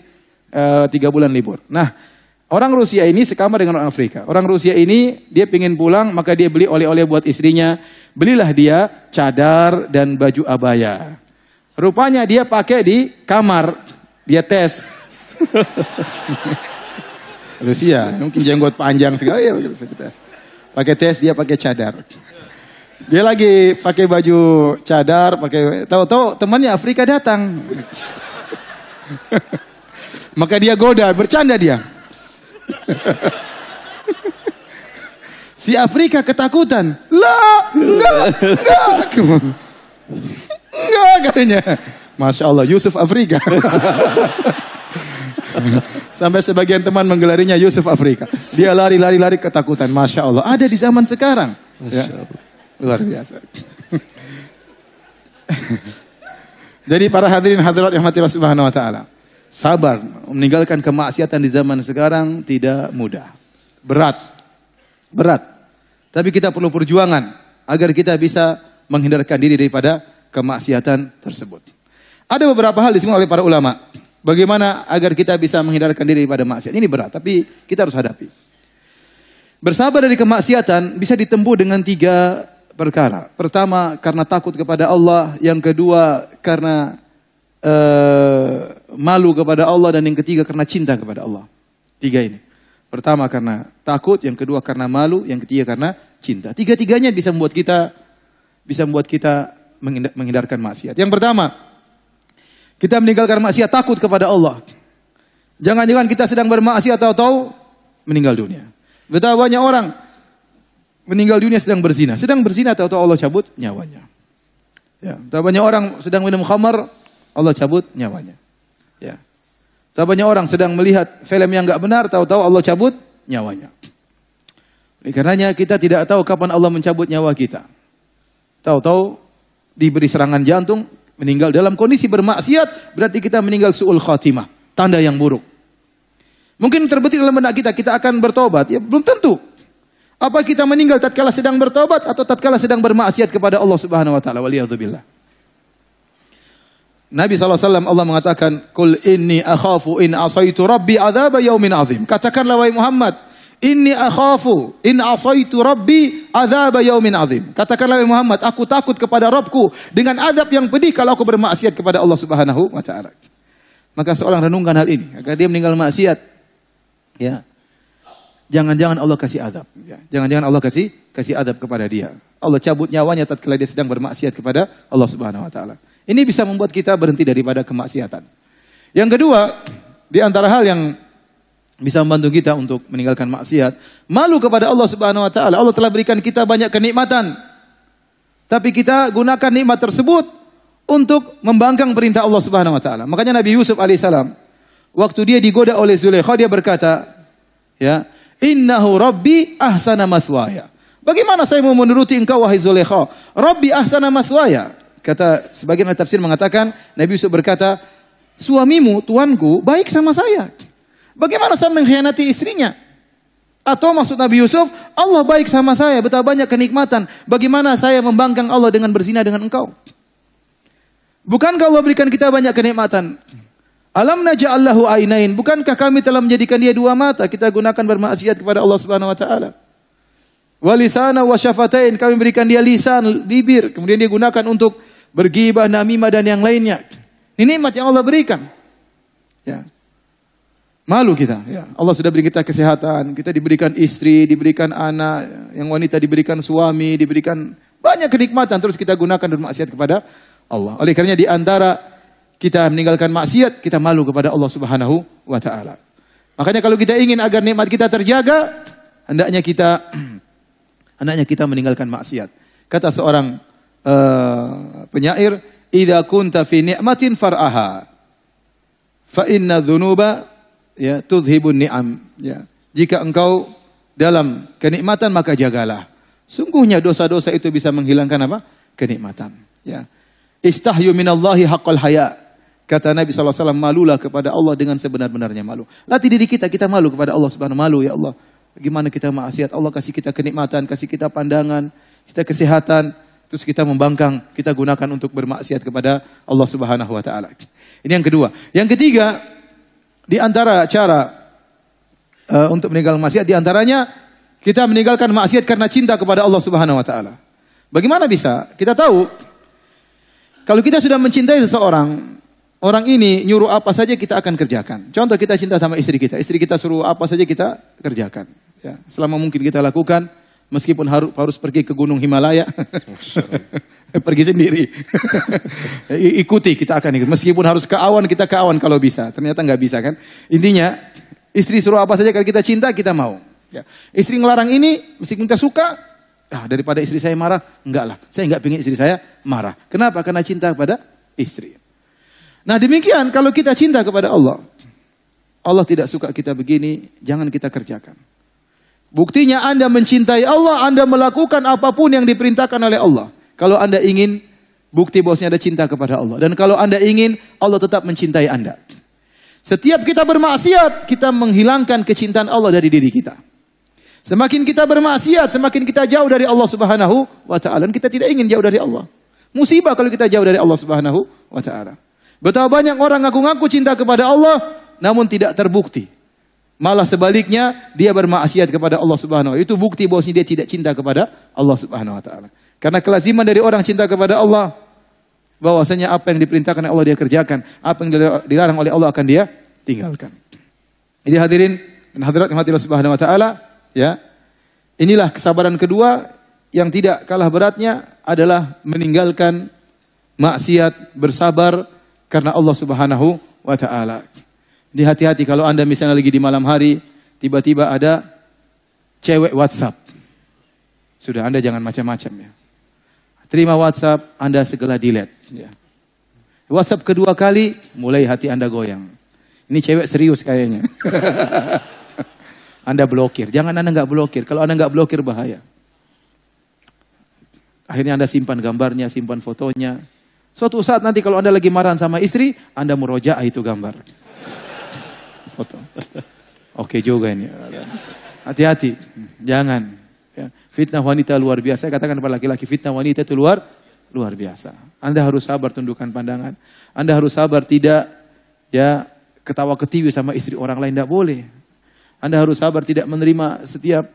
3 bulan libur. Nah, orang Rusia ini sekamar dengan orang Afrika. Orang Rusia ini, dia ingin pulang, maka dia beli oleh-oleh buat istrinya. Belilah dia cadar dan baju abaya. Rupanya dia pakai di kamar. Dia tes. Rusia, mungkin jenggot panjang segala ya tes. Pakai tes, dia pakai cadar. Dia lagi pakai baju cadar, pakai tahu-tahu temannya Afrika datang. Maka dia goda, bercanda dia. Si Afrika ketakutan. Lah, enggak katanya. Masya Allah, Yusuf Afrika. Sampai sebagian teman menggelarinya Yusuf Afrika. Dia lari ketakutan. Masya Allah. Ada di zaman sekarang. Ya. Luar biasa. Jadi para hadirin hadirat yang mati Allah Subhanahu wa taala. Sabar meninggalkan kemaksiatan di zaman sekarang tidak mudah. Berat. Tapi kita perlu perjuangan agar kita bisa menghindarkan diri daripada kemaksiatan tersebut. Ada beberapa hal disebut oleh para ulama. Bagaimana agar kita bisa menghindarkan diri daripada maksiat. Ini berat, tapi kita harus hadapi. Bersabar dari kemaksiatan bisa ditempuh dengan 3 perkara. Pertama, karena takut kepada Allah. Yang kedua, karena malu kepada Allah. Dan yang ketiga, karena cinta kepada Allah. 3 ini. Pertama, karena takut. Yang kedua, karena malu. Yang ketiga, karena cinta. 3-tiganya bisa membuat kita menghindarkan maksiat. Yang pertama, kita meninggalkan maksiat takut kepada Allah. Jangan-jangan kita sedang bermaksiat tahu-tahu meninggal dunia. Betapa banyak orang meninggal dunia sedang berzina. Sedang berzina tahu-tahu Allah cabut nyawanya. Ya, betapa banyak orang sedang minum khamar, Allah cabut nyawanya. Ya. Betapa banyak orang sedang melihat film yang enggak benar, tahu-tahu Allah cabut nyawanya. Oleh karenanya kita tidak tahu kapan Allah mencabut nyawa kita. Tahu-tahu diberi serangan jantung, meninggal dalam kondisi bermaksiat, berarti kita meninggal su'ul khatimah. Tanda yang buruk. Mungkin terbetik dalam benak kita akan bertobat. Ya belum tentu. Apa kita meninggal tatkala sedang bertobat atau tatkala sedang bermaksiat kepada Allah Subhanahu wa taala. Waliyadzubillah. Nabi SAW Allah mengatakan, "Qul inni akhafu in asaitu rabbi adzaba yaumin azim." Katakanlah wahai Muhammad, "Inni akhafu in asaitu rabbi adzaba yaumin azim." Katakanlah wahai Muhammad, aku takut kepada Rabbku dengan azab yang pedih kalau aku bermaksiat kepada Allah Subhanahu wa taala. Maka seorang renungkan hal ini, agar dia meninggal maksiat. Ya. Jangan-jangan Allah kasih azab, ya. Jangan-jangan Allah kasih azab kepada dia. Allah cabut nyawanya tatkala dia sedang bermaksiat kepada Allah Subhanahu wa taala. Ini bisa membuat kita berhenti daripada kemaksiatan. Yang kedua, di antara hal yang bisa membantu kita untuk meninggalkan maksiat, malu kepada Allah Subhanahu wa taala. Allah telah berikan kita banyak kenikmatan. Tapi kita gunakan nikmat tersebut untuk membangkang perintah Allah Subhanahu wa taala. Makanya Nabi Yusuf alaihissalam waktu dia digoda oleh Zulaikha, dia berkata, ya, "Innahu rabbi ahsana maswaya." Bagaimana saya mau menuruti engkau wahai Zulaikha? Rabbi ahsana maswaya. Kata sebagian ahli tafsir mengatakan, Nabi Yusuf berkata, "Suamimu, tuanku, baik sama saya. Bagaimana saya mengkhianati istrinya?" Atau maksud Nabi Yusuf, Allah baik sama saya, betapa banyak kenikmatan. Bagaimana saya membangkang Allah dengan berzina dengan engkau? Bukankah Allah berikan kita banyak kenikmatan? Alam naj'al lahu ainain, bukankah kami telah menjadikan dia dua mata, kita gunakan bermaksiat kepada Allah Subhanahu wa taala. Wa lisana wa syafatain, kami berikan dia lisan, bibir, kemudian dia gunakan untuk berghibah, namimah dan yang lainnya. Ini nikmat yang Allah berikan. Ya. Malu kita, ya. Allah sudah beri kita kesehatan, kita diberikan istri, diberikan anak, yang wanita diberikan suami, diberikan banyak kenikmatan, terus kita gunakan bermaksiat kepada Allah. Oleh karenanya di antara kita meninggalkan maksiat, kita malu kepada Allah Subhanahu wa taala. Makanya kalau kita ingin agar nikmat kita terjaga, hendaknya kita meninggalkan maksiat. Kata seorang penyair, "Idza kunta fi ni'matin far'aha, fa inna dzunuba ya tudhibun ni'am." Ya. Jika engkau dalam kenikmatan maka jagalah. Sungguhnya dosa-dosa itu bisa menghilangkan apa? Kenikmatan. Ya. Istahyu minallahi haqqal haya. Kata Nabi SAW, malulah kepada Allah dengan sebenar-benarnya malu. Latih diri kita malu kepada Allah Subhanahu wa taala. Malu, ya Allah. Bagaimana kita maksiat, Allah kasih kita kenikmatan, kasih kita pandangan, kita kesehatan, terus kita membangkang, kita gunakan untuk bermaksiat kepada Allah Subhanahu wa taala. Ini yang kedua. Yang ketiga, di antara cara untuk meninggalkan maksiat, di antaranya kita meninggalkan maksiat karena cinta kepada Allah Subhanahu wa taala. Bagaimana bisa? Kita tahu kalau kita sudah mencintai seseorang, orang ini nyuruh apa saja kita akan kerjakan. Contoh kita cinta sama istri kita suruh apa saja kita kerjakan. Ya, selama mungkin kita lakukan, meskipun harus pergi ke gunung Himalaya, pergi sendiri. Ikuti, kita akan ikut. Meskipun harus ke awan, kita ke awan kalau bisa. Ternyata nggak bisa kan. Intinya, istri suruh apa saja kalau kita cinta, kita mau. Ya. Istri ngelarang ini, meskipun kita suka, daripada istri saya marah, enggak lah. Saya enggak pengen istri saya marah. Kenapa? Karena cinta kepada istri. Nah demikian kalau kita cinta kepada Allah, Allah tidak suka kita begini, jangan kita kerjakan. Buktinya Anda mencintai Allah, Anda melakukan apapun yang diperintahkan oleh Allah. Kalau Anda ingin bukti bahwasanya ada cinta kepada Allah. Dan kalau Anda ingin, Allah tetap mencintai Anda. Setiap kita bermaksiat, kita menghilangkan kecintaan Allah dari diri kita. Semakin kita bermaksiat, semakin kita jauh dari Allah Subhanahu wa taala. Dan kita tidak ingin jauh dari Allah. Musibah kalau kita jauh dari Allah Subhanahu wa taala. Betapa banyak orang ngaku-ngaku cinta kepada Allah, namun tidak terbukti. Malah sebaliknya, dia bermaksiat kepada Allah Subhanahu wa taala. Itu bukti bahwasanya dia tidak cinta kepada Allah Subhanahu wa taala. Karena kelaziman dari orang cinta kepada Allah, bahwasanya apa yang diperintahkan oleh Allah dia kerjakan, apa yang dilarang oleh Allah akan dia tinggalkan. Jadi hadirin dan hadirat yang Allah Subhanahu wa taala, ya. Inilah kesabaran kedua yang tidak kalah beratnya adalah meninggalkan maksiat, bersabar karena Allah Subhanahu wa taala. Jadi hati-hati kalau Anda misalnya lagi di malam hari, tiba-tiba ada cewek WhatsApp. Sudah, Anda jangan macam-macam ya. Terima WhatsApp, Anda segera delete. Ya. WhatsApp kedua kali, mulai hati Anda goyang. Ini cewek serius kayaknya. Anda blokir. Jangan Anda nggak blokir. Kalau Anda nggak blokir bahaya. Akhirnya Anda simpan gambarnya, simpan fotonya. Suatu saat nanti kalau Anda lagi marah sama istri, Anda murojaah itu gambar. Foto. Oke juga ini. Hati-hati. Jangan. Ya. Fitnah wanita luar biasa. Saya katakan kepada laki-laki, fitnah wanita itu luar biasa. Anda harus sabar tundukkan pandangan. Anda harus sabar tidak ya ketawa ketiwi sama istri orang lain, tidak boleh. Anda harus sabar tidak menerima setiap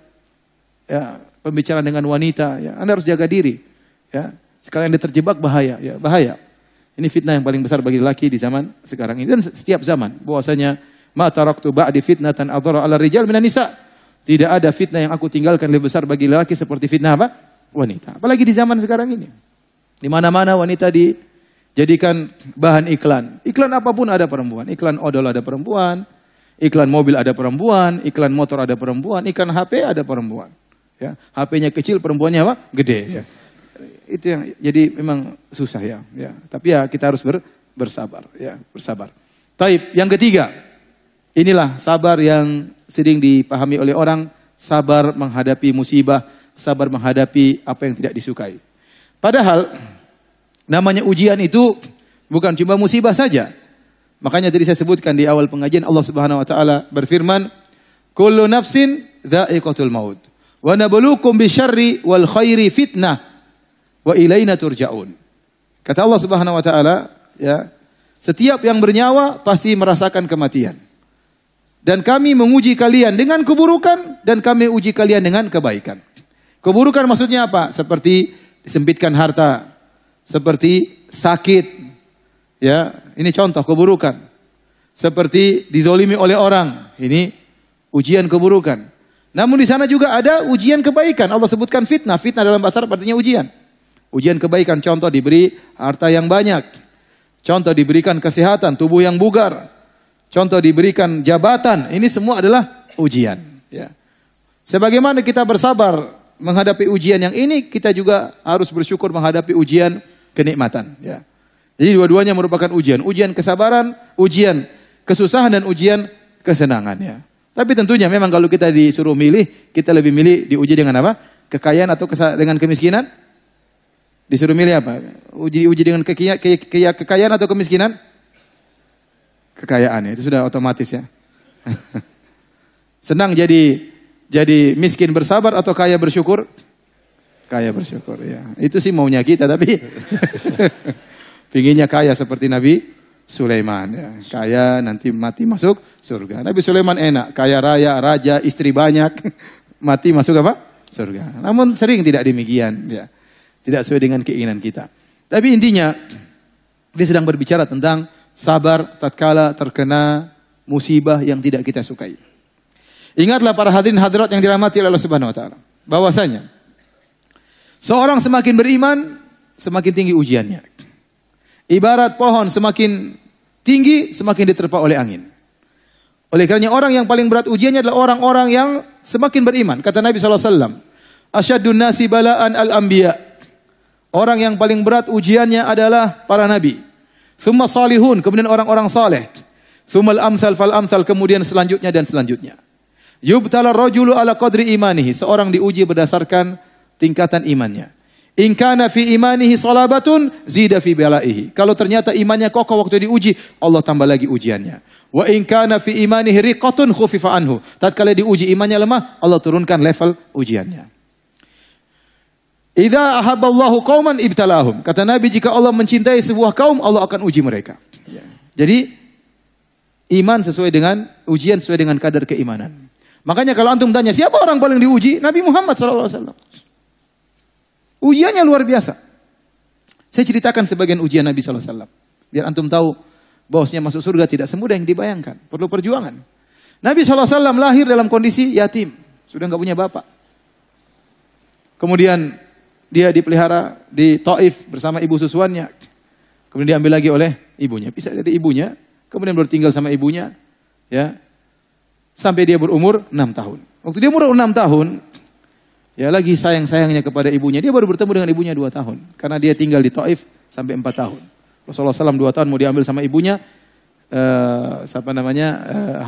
ya, pembicaraan dengan wanita. Ya. Anda harus jaga diri. Ya. Sekalian Anda terjebak bahaya. Ya, bahaya. Ini fitnah yang paling besar bagi laki di zaman sekarang ini dan setiap zaman. Bahwasanya ma taraktu ba'di fitnatan adhara 'ala rijal minan nisa. Tidak ada fitnah yang aku tinggalkan lebih besar bagi laki seperti fitnah apa? Wanita. Apalagi di zaman sekarang ini. Di mana-mana wanita dijadikan bahan iklan. Iklan apapun ada perempuan. Iklan odol ada perempuan. Iklan mobil ada perempuan. Iklan motor ada perempuan. Iklan HP ada perempuan. Ya, HP-nya kecil, perempuannya apa? Gede. Ya. Itu yang jadi memang susah ya. Ya. Tapi ya kita harus bersabar. Ya, bersabar. Taib. Yang ketiga, inilah sabar yang sering dipahami oleh orang. Sabar menghadapi musibah. Sabar menghadapi apa yang tidak disukai. Padahal namanya ujian itu bukan cuma musibah saja. Makanya tadi saya sebutkan di awal pengajian Allah Subhanahu wa taala berfirman, "Kullu nafsin dha'iqatul maut wa nabluukum bisyarri wal khairi fitnah wa ilaina turja'un." Kata Allah Subhanahu wa taala, ya, Setiap yang bernyawa pasti merasakan kematian. Dan kami menguji kalian dengan keburukan dan kami uji kalian dengan kebaikan. Keburukan maksudnya apa? Seperti disempitkan harta, seperti sakit. Ya, ini contoh keburukan. Seperti dizolimi oleh orang. Ini ujian keburukan. Namun di sana juga ada ujian kebaikan. Allah sebutkan fitnah. Fitnah dalam bahasa Arab artinya ujian. Ujian kebaikan, contoh diberi harta yang banyak. Contoh diberikan kesehatan, tubuh yang bugar. Contoh diberikan jabatan. Ini semua adalah ujian. Ya. Sebagaimana kita bersabar menghadapi ujian yang ini, kita juga harus bersyukur menghadapi ujian kenikmatan. Ya. Jadi dua-duanya merupakan ujian. Ujian kesabaran, ujian kesusahan dan ujian kesenangan. Ya. Tapi tentunya memang kalau kita disuruh milih, kita lebih milih diuji dengan apa? Kekayaan atau dengan kemiskinan? Disuruh milih apa? Uji dengan kekayaan atau kemiskinan? Kekayaan, ya. Itu sudah otomatis ya. Senang jadi miskin bersabar atau kaya bersyukur? Kaya bersyukur ya. Itu sih maunya kita, tapi pinginnya kaya seperti Nabi Sulaiman ya. Kaya nanti mati masuk surga. Nabi Sulaiman enak, kaya raya, raja, istri banyak, mati masuk apa? Surga. Namun sering tidak demikian ya. Tidak sesuai dengan keinginan kita. Tapi intinya dia sedang berbicara tentang sabar tatkala terkena musibah yang tidak kita sukai. Ingatlah para hadirin hadirat yang dirahmati oleh Allah Subhanahu wa taala, bahwasanya seorang semakin beriman, semakin tinggi ujiannya. Ibarat pohon semakin tinggi, semakin diterpa oleh angin. Oleh karenanya orang yang paling berat ujiannya adalah orang-orang yang semakin beriman. Kata Nabi SAW, Asyadun nasi bala'an al-anbiya. Orang yang paling berat ujiannya adalah para nabi. Thumma salihun, kemudian orang-orang saleh. Thumma al-amsal fal-amsal, kemudian selanjutnya dan selanjutnya. Yubtala rajulu ala qadri imanihi. Seorang diuji berdasarkan tingkatan imannya. In kana fi imanihi salabatun zida fi balaihi. Kalau ternyata imannya kokoh waktu diuji, Allah tambah lagi ujiannya. Wa in kana fi imanihi riqatun khufifa anhu. Tatkala diuji imannya lemah, Allah turunkan level ujiannya. Idza ahabballahu qauman ibtalahum. Kata Nabi, jika Allah mencintai sebuah kaum, Allah akan uji mereka. Ya. Jadi iman sesuai dengan ujian sesuai dengan kadar keimanan. Makanya kalau antum tanya siapa orang paling diuji, Nabi Muhammad SAW. Ujiannya luar biasa. Saya ceritakan sebagian ujian Nabi SAW. Biar antum tahu bahwasanya masuk surga tidak semudah yang dibayangkan. Perlu perjuangan. Nabi SAW lahir dalam kondisi yatim. Sudah enggak punya bapak. Kemudian dia dipelihara di Taif bersama ibu susuannya. Kemudian diambil lagi oleh ibunya. Pisah dari ibunya. Kemudian baru tinggal sama ibunya. Ya. Sampai dia berumur 6 tahun. Waktu dia umur 6 tahun. Ya lagi sayang-sayangnya kepada ibunya. Dia baru bertemu dengan ibunya 2 tahun. Karena dia tinggal di Taif sampai 4 tahun. Rasulullah SAW 2 tahun mau diambil sama ibunya.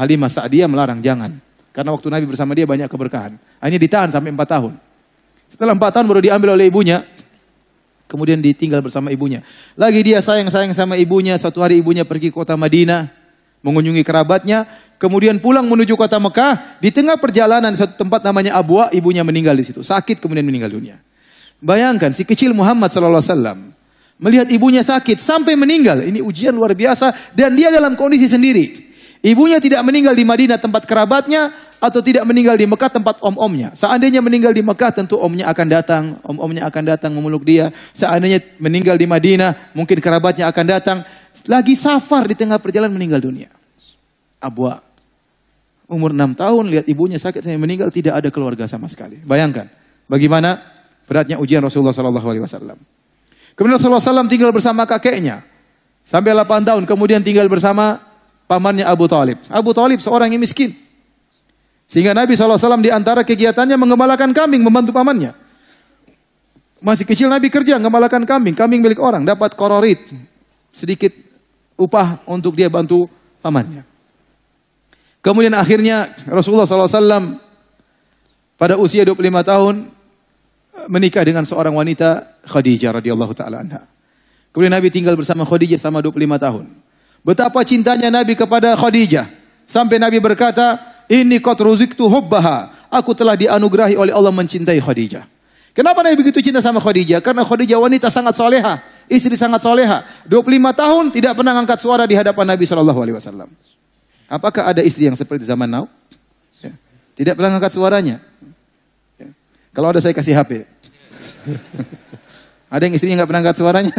Halimah Sa'diyah melarang, jangan. Karena waktu Nabi bersama dia banyak keberkahan. Akhirnya ditahan sampai 4 tahun. Setelah 4 tahun baru diambil oleh ibunya. Kemudian ditinggal bersama ibunya. Lagi dia sayang-sayang sama ibunya. Suatu hari ibunya pergi ke kota Madinah. Mengunjungi kerabatnya. Kemudian pulang menuju kota Mekah. Di tengah perjalanan suatu tempat namanya Abwa. Ibunya meninggal di situ. Sakit kemudian meninggal dunia. Bayangkan si kecil Muhammad SAW. Melihat ibunya sakit sampai meninggal. Ini ujian luar biasa. Dan dia dalam kondisi sendiri. Ibunya tidak meninggal di Madinah tempat kerabatnya. Atau tidak meninggal di Mekah tempat om-omnya. Seandainya meninggal di Mekah tentu omnya akan datang. Om-omnya akan datang memeluk dia. Seandainya meninggal di Madinah mungkin kerabatnya akan datang. Lagi safar di tengah perjalanan meninggal dunia. Abwa. Umur 6 tahun lihat ibunya sakit sampai meninggal. Tidak ada keluarga sama sekali. Bayangkan. Bagaimana beratnya ujian Rasulullah SAW. Kemudian Rasulullah SAW tinggal bersama kakeknya. Sampai 8 tahun. Kemudian tinggal bersama pamannya Abu Talib. Abu Talib seorang yang miskin. Sehingga Nabi SAW di antara kegiatannya menggembalakan kambing, membantu pamannya. Masih kecil Nabi kerja, menggembalakan kambing. Kambing milik orang, dapat kororit. Sedikit upah untuk dia bantu pamannya. Kemudian akhirnya Rasulullah SAW pada usia 25 tahun menikah dengan seorang wanita Khadijah radhiyallahu ta'ala anha. Kemudian Nabi tinggal bersama Khadijah selama 25 tahun. Betapa cintanya Nabi kepada Khadijah. Sampai Nabi berkata, Inni qad ruziktu hubbaha. Aku telah dianugerahi oleh Allah mencintai Khadijah. Kenapa Nabi begitu cinta sama Khadijah? Karena Khadijah wanita sangat salehah. istri sangat soleha. 25 tahun tidak pernah angkat suara di hadapan Nabi SAW. Apakah ada istri yang seperti zaman now? Ya. Tidak pernah angkat suaranya. Ya. Kalau ada saya kasih HP. Ada yang istrinya nggak pernah angkat suaranya?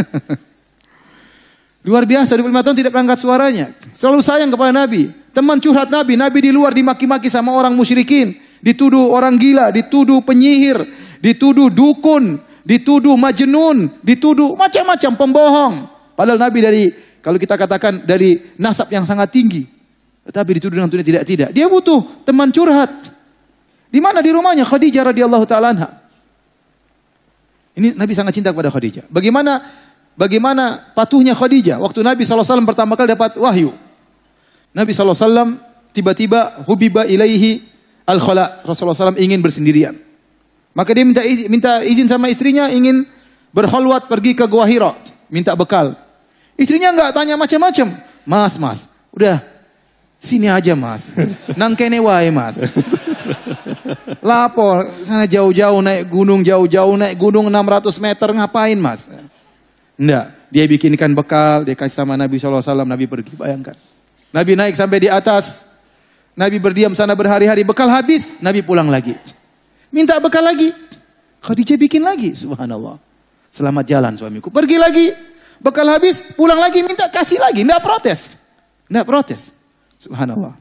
Luar biasa, 25 tahun tidak pernah angkat suaranya. Selalu sayang kepada Nabi. Teman curhat Nabi. Nabi di luar dimaki-maki sama orang musyrikin. Dituduh orang gila, dituduh penyihir, dituduh dukun, dituduh majnun, dituduh macam-macam pembohong. Padahal Nabi dari, kalau kita katakan dari nasab yang sangat tinggi. Tetapi dituduh dengan tuduhan tidak-tidak. Dia butuh teman curhat. Di mana? Di rumahnya Khadijah radhiyallahu ta'ala anha. Ini Nabi sangat cinta kepada Khadijah. Bagaimana patuhnya Khadijah waktu Nabi SAW pertama kali dapat wahyu. Nabi SAW tiba-tiba hubiba ilaihi al-khala. Rasulullah SAW ingin bersendirian. Maka dia minta izin sama istrinya ingin berkhalwat pergi ke Gua Hira. Minta bekal. Istrinya enggak tanya macam-macam. Mas, udah sini aja mas. Nang kene wae mas. Lapor sana jauh-jauh naik gunung 600 meter ngapain mas? Enggak. Dia bikinkan bekal. Dia kasih sama Nabi SAW. Nabi pergi. Bayangkan. Nabi naik sampai di atas. Nabi berdiam sana berhari-hari, bekal habis, Nabi pulang lagi. Minta bekal lagi. Khadijah bikin lagi, subhanallah. Selamat jalan suamiku. Pergi lagi, bekal habis, pulang lagi, minta kasih lagi. Nggak protes. Subhanallah.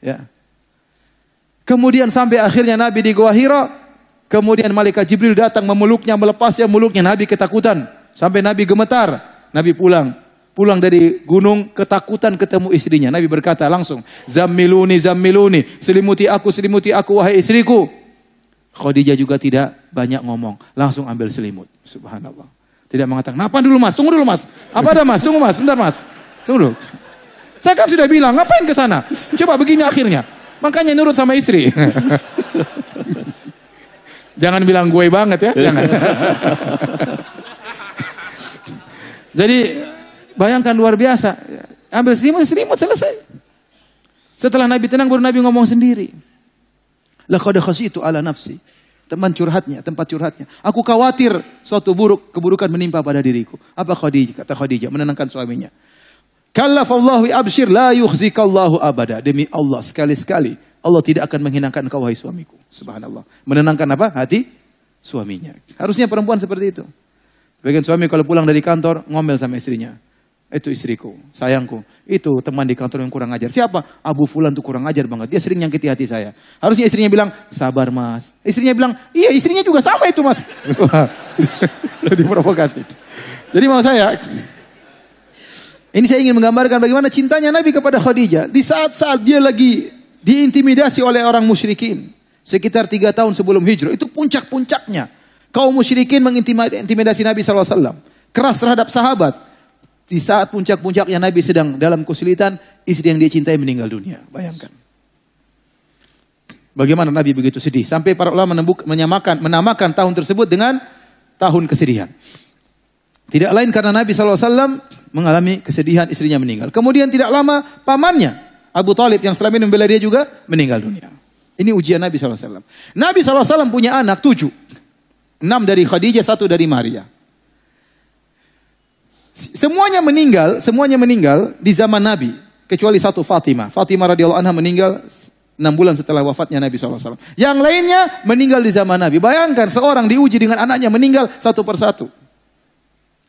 Ya. Kemudian sampai akhirnya Nabi di Gua Hira. Kemudian malaikat Jibril datang memeluknya, melepasnya meluknya. Nabi ketakutan. Sampai Nabi gemetar. Nabi pulang dari gunung ketakutan ketemu istrinya. Nabi berkata langsung, Zammiluni, selimuti aku wahai istriku. Khadijah juga tidak banyak ngomong, langsung ambil selimut. Subhanallah. Tidak mengatakan, "Kenapa dulu mas? Tunggu dulu mas. Apa ada mas? Tunggu mas, sebentar mas. Tunggu dulu. Saya kan sudah bilang, ngapain ke sana? Coba begini akhirnya. Makanya nurut sama istri." Jangan bilang gue banget ya, jangan. Jadi bayangkan luar biasa. Ambil selimut selesai. Setelah Nabi tenang baru Nabi ngomong sendiri. Laqad khasyitu ala nafsi. Tempat curhatnya. Aku khawatir suatu keburukan menimpa pada diriku. Apa Khadijah? Kata Khadijah menenangkan suaminya. Kallafallahu abshir la yukhzikallahu abada. Demi Allah sekali-sekali Allah tidak akan menghinakan engkau wahai suamiku. Subhanallah. Menenangkan apa? Hati suaminya. Harusnya perempuan seperti itu. Bagian suami kalau pulang dari kantor ngomel sama istrinya. Itu istriku, sayangku. Itu teman di kantor yang kurang ajar. Siapa? Abu Fulan tuh kurang ajar banget. Dia sering nyakiti hati saya. Harusnya istrinya bilang, sabar mas. Istrinya bilang, iya istrinya juga sama itu mas. Diprovokasi. Jadi mau saya, ini saya ingin menggambarkan bagaimana cintanya Nabi kepada Khadijah. Di saat-saat dia lagi diintimidasi oleh orang musyrikin. Sekitar 3 tahun sebelum hijrah. Itu puncak-puncaknya. Kaum musyrikin mengintimidasi Nabi SAW. Keras terhadap sahabat. Di saat puncak-puncaknya Nabi sedang dalam kesulitan, istri yang dia cintai meninggal dunia. Bayangkan. Bagaimana Nabi begitu sedih. Sampai para ulama menamakan tahun tersebut dengan tahun kesedihan. Tidak lain karena Nabi SAW mengalami kesedihan istrinya meninggal. Kemudian tidak lama pamannya, Abu Talib yang selama ini membela dia juga meninggal dunia. Ini ujian Nabi SAW. Nabi SAW punya anak 7. 6 dari Khadijah, 1 dari Maria. Semuanya meninggal di zaman Nabi. Kecuali 1 Fatimah. Fatimah radhiyallahu anha meninggal 6 bulan setelah wafatnya Nabi SAW. Yang lainnya meninggal di zaman Nabi. Bayangkan seorang diuji dengan anaknya meninggal satu persatu.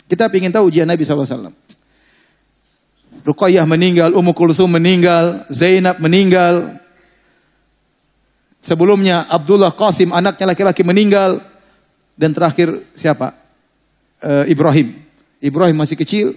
Kita ingin tahu ujian Nabi SAW. Ruqayyah meninggal, Ummu Kulsum meninggal, Zainab meninggal. Sebelumnya Abdullah Qasim anaknya laki-laki meninggal. Dan terakhir siapa? Ibrahim. Ibrahim masih kecil.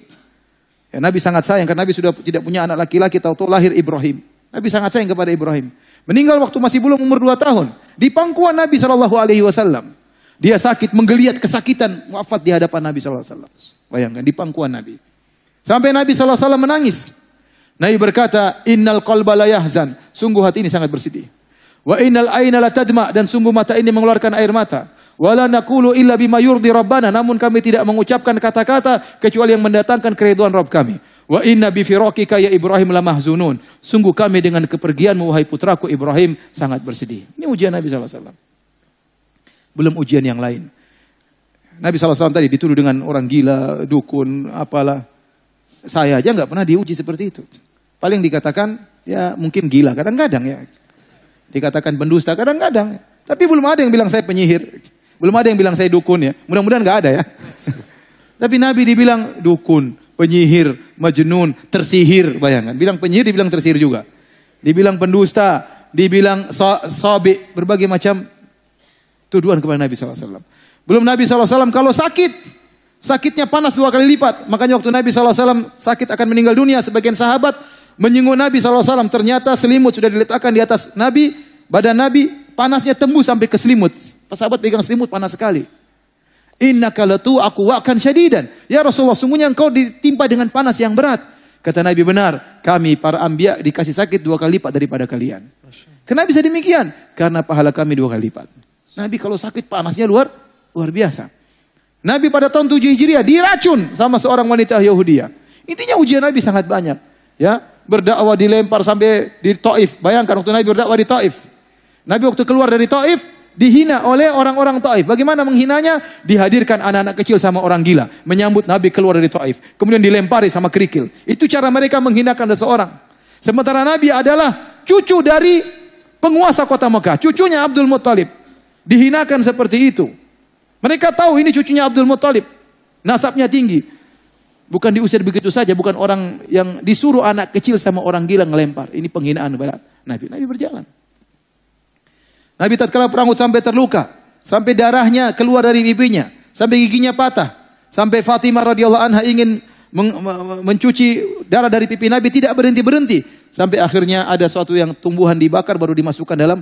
Ya, Nabi sangat sayang karena Nabi sudah tidak punya anak laki-laki, tahu-tahu lahir Ibrahim. Nabi sangat sayang kepada Ibrahim. Meninggal waktu masih belum umur 2 tahun. Di pangkuan Nabi SAW. Dia sakit, menggeliat kesakitan, wafat di hadapan Nabi SAW. Bayangkan, di pangkuan Nabi. Sampai Nabi SAW menangis. Nabi berkata, innal qalba la yahzan. Sungguh hati ini sangat bersedih. Wa innal aina la tadma. Dan sungguh mata ini mengeluarkan air mata. Wala naqulu illa bima yurdi rabbana. Namun kami tidak mengucapkan kata-kata kecuali yang mendatangkan keridhaan Rabb kami. Wa inna bi firaqika ya Ibrahim lamahzunun. Sungguh kami dengan kepergianmu wahai putraku Ibrahim sangat bersedih. Ini ujian Nabi SAW. Belum ujian yang lain. Nabi SAW tadi dituduh dengan orang gila, dukun, apalah. Saya aja nggak pernah diuji seperti itu. Paling dikatakan ya mungkin gila kadang-kadang ya. Dikatakan pendusta kadang-kadang. Tapi belum ada yang bilang saya penyihir. Belum ada yang bilang saya dukun ya. Mudah-mudahan nggak ada ya. Tapi Nabi dibilang dukun, penyihir, majnun, tersihir. Bayangkan, bilang penyihir dibilang tersihir juga. Dibilang pendusta, dibilang sobi, berbagai macam tuduhan kepada Nabi SAW. Belum Nabi SAW kalau sakit, sakitnya panas 2 kali lipat. Makanya waktu Nabi SAW sakit akan meninggal dunia, sebagian sahabat menyinggung Nabi SAW. Ternyata selimut sudah diletakkan di atas Nabi, badan Nabi, panasnya tembus sampai ke selimut. Sahabat pegang selimut panas sekali. Innaka latu aku akan syadidan. Ya Rasulullah, sungguhnya engkau ditimpa dengan panas yang berat. Kata Nabi, benar, kami para anbiya dikasih sakit 2 kali lipat daripada kalian. Kenapa bisa demikian? Karena pahala kami 2 kali lipat. Nabi kalau sakit panasnya luar biasa. Nabi pada tahun 7 Hijriah diracun sama seorang wanita Yahudiyah. Intinya ujian Nabi sangat banyak. Ya, berdakwah dilempar sampai di Taif. Bayangkan waktu Nabi berdakwah di Taif. Nabi waktu keluar dari Taif dihina oleh orang-orang Taif. Bagaimana menghinanya? Dihadirkan anak-anak kecil sama orang gila menyambut Nabi keluar dari Taif. Kemudian dilempari sama kerikil. Itu cara mereka menghinakan seseorang. Sementara Nabi adalah cucu dari penguasa kota Mekah, cucunya Abdul Muttalib. Dihinakan seperti itu. Mereka tahu ini cucunya Abdul Muttalib. Nasabnya tinggi. Bukan diusir begitu saja. Bukan orang yang disuruh anak kecil sama orang gila ngelempar. Ini penghinaan kepada Nabi. Nabi berjalan. Nabi tatkala perang Uhud sampai terluka. Sampai darahnya keluar dari pipinya. Sampai giginya patah. Sampai Fatimah radhiyallahu anha ingin mencuci darah dari pipi Nabi. Tidak berhenti-berhenti. Sampai akhirnya ada suatu yang tumbuhan dibakar baru dimasukkan dalam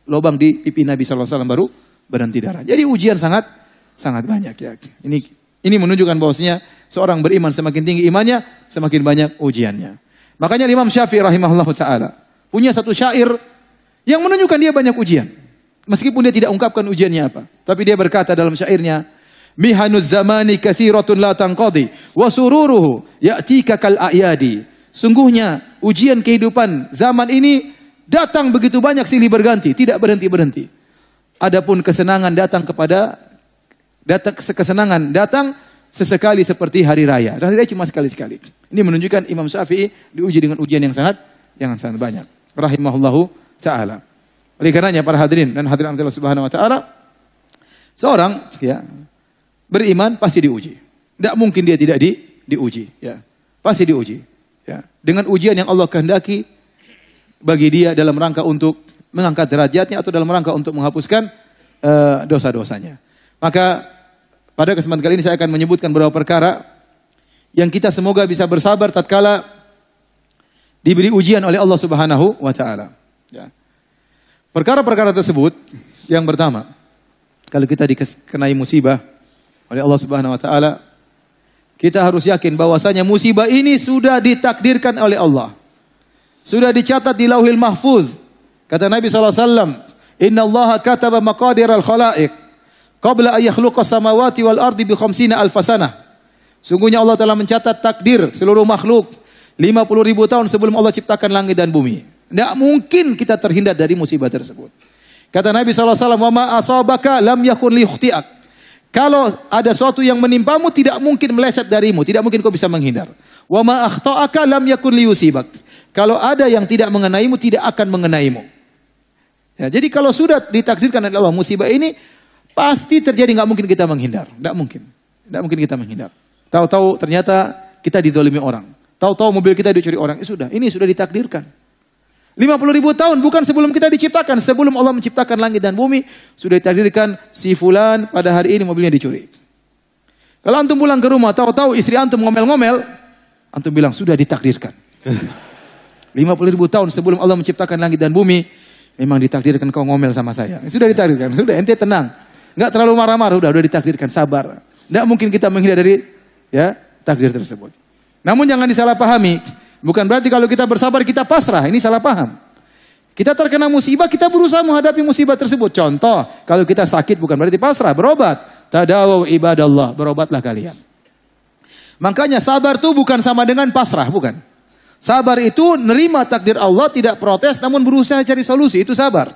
lubang di pipi Nabi SAW baru berhenti darah. Jadi ujian sangat banyak ya. Ini menunjukkan bahwasanya seorang beriman semakin tinggi imannya, semakin banyak ujiannya. Makanya Imam Syafi'i rahimahullah taala punya satu syair yang menunjukkan dia banyak ujian. Meskipun dia tidak ungkapkan ujiannya apa, tapi dia berkata dalam syairnya, "Mihanuz zamani katsiratun la tanqadi wa sururuhu ya'tika kal a'yadi." Sungguhnya ujian kehidupan zaman ini datang begitu banyak silih berganti, tidak berhenti-berhenti. Adapun kesenangan datang sesekali seperti hari raya. Hari raya cuma sekali-sekali. Ini menunjukkan Imam Syafi'i diuji dengan ujian yang sangat banyak. Rahimahullahu ta'ala. Oleh karenanya para hadirin dan hadirin Allah Subhanahu wa taala, seorang ya beriman pasti diuji. Tidak mungkin dia tidak diuji, ya. Pasti diuji, ya. Dengan ujian yang Allah kehendaki bagi dia dalam rangka untuk mengangkat derajatnya atau dalam rangka untuk menghapuskan dosa-dosanya. Maka pada kesempatan kali ini saya akan menyebutkan beberapa perkara yang kita semoga bisa bersabar tatkala diberi ujian oleh Allah Subhanahu wa taala. Ya. Perkara-perkara tersebut, yang pertama, kalau kita dikenai musibah oleh Allah Subhanahu wa taala, kita harus yakin bahwasanya musibah ini sudah ditakdirkan oleh Allah. Sudah dicatat di Lauhil Mahfuz. Kata Nabi SAW, Inna Allah kataba maqadir al-khalaiq qabla an yakhluqa samawati wal ardi bi 50 alfasanah. Sungguhnya Allah telah mencatat takdir seluruh makhluk 50.000 tahun sebelum Allah ciptakan langit dan bumi. Tidak mungkin kita terhindar dari musibah tersebut. Kata Nabi SAW, wa ma asabaka lam yakun liyukhti'ak. Kalau ada sesuatu yang menimpamu tidak mungkin meleset darimu, tidak mungkin kau bisa menghindar. Wa ma akhta'aka lam yakun liyusibak. Kalau ada yang tidak mengenaimu tidak akan mengenaimu. Ya, jadi kalau sudah ditakdirkan oleh Allah musibah ini pasti terjadi, nggak mungkin kita menghindar, nggak mungkin kita menghindar. Tahu-tahu ternyata kita dizalimi orang, tahu-tahu mobil kita dicuri orang, ini sudah ditakdirkan. 50.000 tahun bukan sebelum kita diciptakan, sebelum Allah menciptakan langit dan bumi sudah ditakdirkan si fulan pada hari ini mobilnya dicuri. Kalau antum pulang ke rumah, tahu-tahu istri antum ngomel-ngomel, antum bilang sudah ditakdirkan. 50.000 tahun sebelum Allah menciptakan langit dan bumi, memang ditakdirkan kau ngomel sama saya. Sudah ditakdirkan, sudah ente tenang. Enggak terlalu marah-marah, udah ditakdirkan, sabar. Enggak mungkin kita menghindar dari takdir tersebut. Namun jangan disalahpahami. Bukan berarti kalau kita bersabar kita pasrah, ini salah paham. Kita terkena musibah, kita berusaha menghadapi musibah tersebut. Contoh, kalau kita sakit bukan berarti pasrah, berobat. Tadawu ibadallah, berobatlah kalian. Makanya sabar itu bukan sama dengan pasrah, bukan. Sabar itu nerima takdir Allah, tidak protes, namun berusaha cari solusi, itu sabar.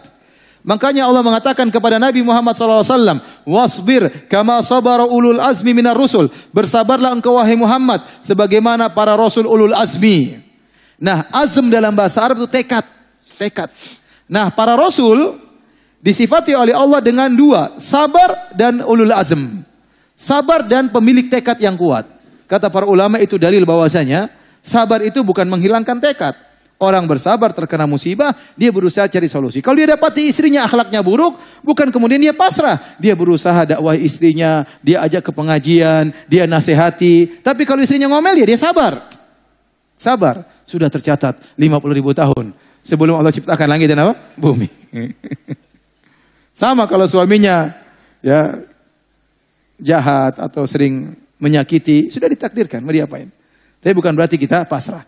Makanya Allah mengatakan kepada Nabi Muhammad SAW, wasbir kama sabara ulul azmi minar rusul. Bersabarlah engkau wahai Muhammad sebagaimana para rasul ulul azmi. Nah, azm dalam bahasa Arab itu tekad, tekad. Nah, para rasul disifati oleh Allah dengan dua, sabar dan ulul azm. Sabar dan pemilik tekad yang kuat. Kata para ulama itu dalil bahwasanya sabar itu bukan menghilangkan tekad. Orang bersabar terkena musibah, dia berusaha cari solusi. Kalau dia dapati istrinya akhlaknya buruk, bukan kemudian dia pasrah. Dia berusaha dakwah istrinya, dia ajak ke pengajian, dia nasihati. Tapi kalau istrinya ngomel, dia sabar. Sabar. Sudah tercatat 50.000 tahun sebelum Allah ciptakan langit dan apa? Bumi. Sama kalau suaminya ya jahat atau sering menyakiti, sudah ditakdirkan, mau diapain? Tapi bukan berarti kita pasrah.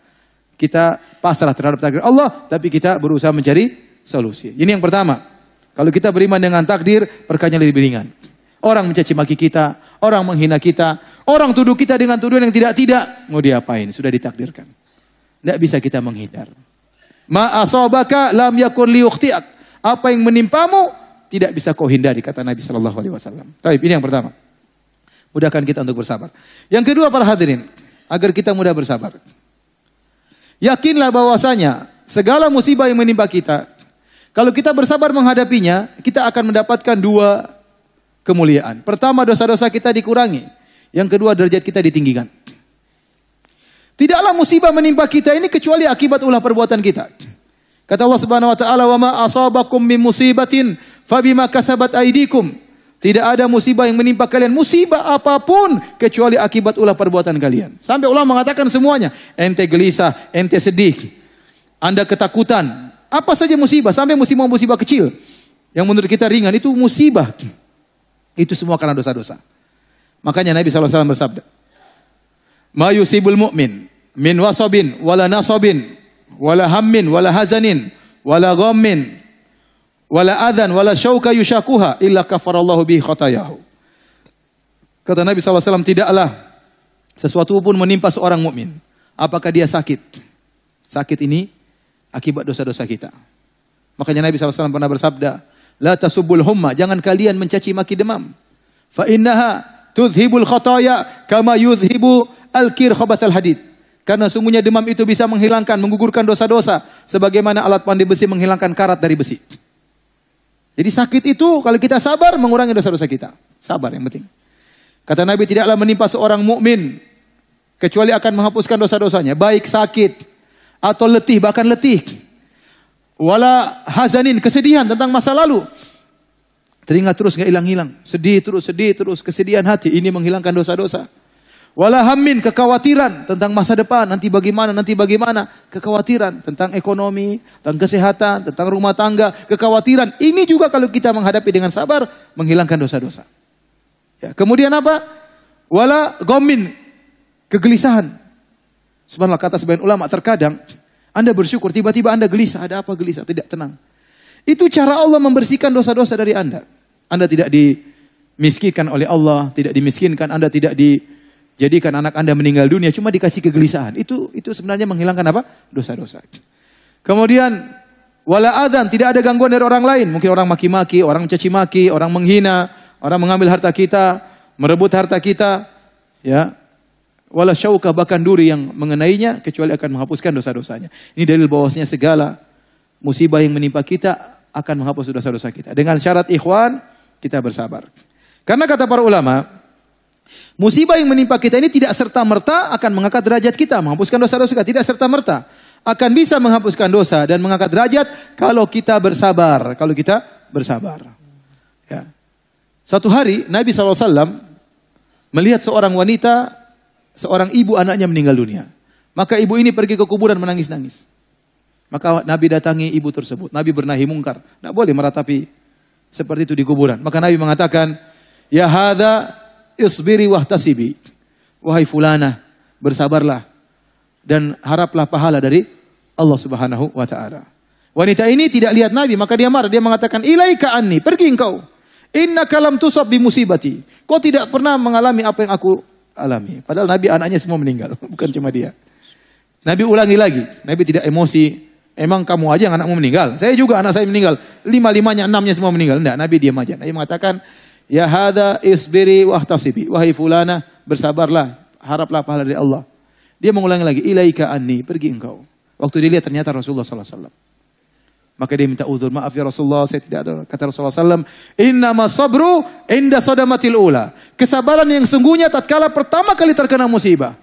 Kita pasrah terhadap takdir Allah, tapi kita berusaha mencari solusi. Ini yang pertama. Kalau kita beriman dengan takdir, perkara lebih ringan. Orang mencaci maki kita, orang menghina kita, orang tuduh kita dengan tuduhan yang tidak-tidak, mau diapain? Sudah ditakdirkan. Tidak bisa kita menghindar. Ma asabaka lam yakun liyukhti'ak. Apa yang menimpamu tidak bisa kau hindari, kata Nabi sallallahu alaihi wasallam. Baik, ini yang pertama. Mudahkan kita untuk bersabar. Yang kedua para hadirin, agar kita mudah bersabar. Yakinlah bahwasanya segala musibah yang menimpa kita, kalau kita bersabar menghadapinya, kita akan mendapatkan dua kemuliaan. Pertama, dosa-dosa kita dikurangi. Yang kedua, derajat kita ditinggikan. Tidaklah musibah menimpa kita ini kecuali akibat ulah perbuatan kita. Kata Allah Subhanahu wa taala, "Wa ma asabakum min musibatin fabima kasabat aydikum." Tidak ada musibah yang menimpa kalian, musibah apapun kecuali akibat ulah perbuatan kalian. Sampai ulama mengatakan semuanya. Ente gelisah, ente sedih, Anda ketakutan. Apa saja musibah, sampai musibah-musibah kecil yang menurut kita ringan itu musibah. Itu semua karena dosa-dosa. Makanya Nabi SAW bersabda, "Ma yusibul mu'min min wasabin wala nasabin wala hammin wala hazanin wala ghammin wala adhan wala syauka yushakuha illa kafarallahu bihi khatayahu." Kata Nabi SAW, tidaklah sesuatu pun menimpa seorang mukmin. Apakah dia sakit? Sakit ini akibat dosa-dosa kita. Makanya Nabi SAW pernah bersabda, "La tasubul humma," jangan kalian mencaci maki demam. "Fa innaha tudhibul khataya kama yudhibu al-kir khabathal hadid." Karena sungguhnya demam itu bisa menghilangkan, menggugurkan dosa-dosa sebagaimana alat pandai besi menghilangkan karat dari besi. Jadi sakit itu kalau kita sabar mengurangi dosa-dosa kita. Sabar yang penting. Kata Nabi, tidaklah menimpa seorang mukmin kecuali akan menghapuskan dosa-dosanya, baik sakit atau letih, bahkan letih. Wala hazanin, kesedihan tentang masa lalu. Teringat terus enggak hilang-hilang, sedih terus kesedihan hati, ini menghilangkan dosa-dosa. Wala hammin, kekhawatiran tentang masa depan, nanti bagaimana, kekhawatiran tentang ekonomi, tentang kesehatan, tentang rumah tangga, kekhawatiran. Ini juga kalau kita menghadapi dengan sabar, menghilangkan dosa-dosa. Ya, kemudian apa? Wala ghammin, kegelisahan. Subhanallah, kata sebagian ulama, terkadang Anda bersyukur, tiba-tiba Anda gelisah. Ada apa gelisah? Tidak tenang. Itu cara Allah membersihkan dosa-dosa dari Anda. Anda tidak dimiskinkan oleh Allah, tidak dimiskinkan, Anda tidak dijadikan anak Anda meninggal dunia, cuma dikasih kegelisahan. Itu sebenarnya menghilangkan apa? Dosa-dosa. Kemudian wala adzan, tidak ada gangguan dari orang lain. Mungkin orang maki-maki, orang mencaci maki, orang menghina, orang mengambil harta kita, merebut harta kita, ya. Wala syauka, bahkan duri yang mengenainya kecuali akan menghapuskan dosa-dosanya. Ini dalil bahwasanya segala musibah yang menimpa kita akan menghapus dosa-dosa kita. Dengan syarat ikhwan, kita bersabar. Karena kata para ulama, musibah yang menimpa kita ini tidak serta-merta akan mengangkat derajat kita, menghapuskan dosa-dosa kita. Tidak serta-merta. Akan bisa menghapuskan dosa dan mengangkat derajat kalau kita bersabar. Kalau kita bersabar. Ya. Suatu hari Nabi SAW melihat seorang wanita, seorang ibu anaknya meninggal dunia. Maka ibu ini pergi ke kuburan menangis-nangis. Maka Nabi datangi ibu tersebut. Nabi bernahi mungkar. Tidak boleh meratapi seperti itu di kuburan. Maka Nabi mengatakan, "Ya hadza isbiri wahtasibi." Wahai fulana, bersabarlah dan haraplah pahala dari Allah Subhanahu wa taala. Wanita ini tidak lihat Nabi, maka dia marah. Dia mengatakan, "Ilaika anni, pergi engkau. Innaka lam tusab bi musibati." Kau tidak pernah mengalami apa yang aku alami. Padahal Nabi anaknya semua meninggal, bukan cuma dia. Nabi ulangi lagi. Nabi tidak emosi. Emang kamu aja yang anakmu meninggal? Saya juga anak saya meninggal. 5-5-nya 6-nya semua meninggal. Enggak, Nabi diam aja. Nabi mengatakan, Ya hadza isbiri wahtasibi. Wahai fulana, bersabarlah, haraplah pahala dari Allah. Dia mengulangi lagi, ilaika anni, pergi engkau. Waktu dia lihat ternyata Rasulullah sallallahu alaihi wasallam. Maka dia minta uzur, maaf ya Rasulullah, saya tidak ada. Kata Rasulullah SAW, innama sabru inda sadamatil ula. Kesabaran yang sungguhnya tatkala pertama kali terkena musibah.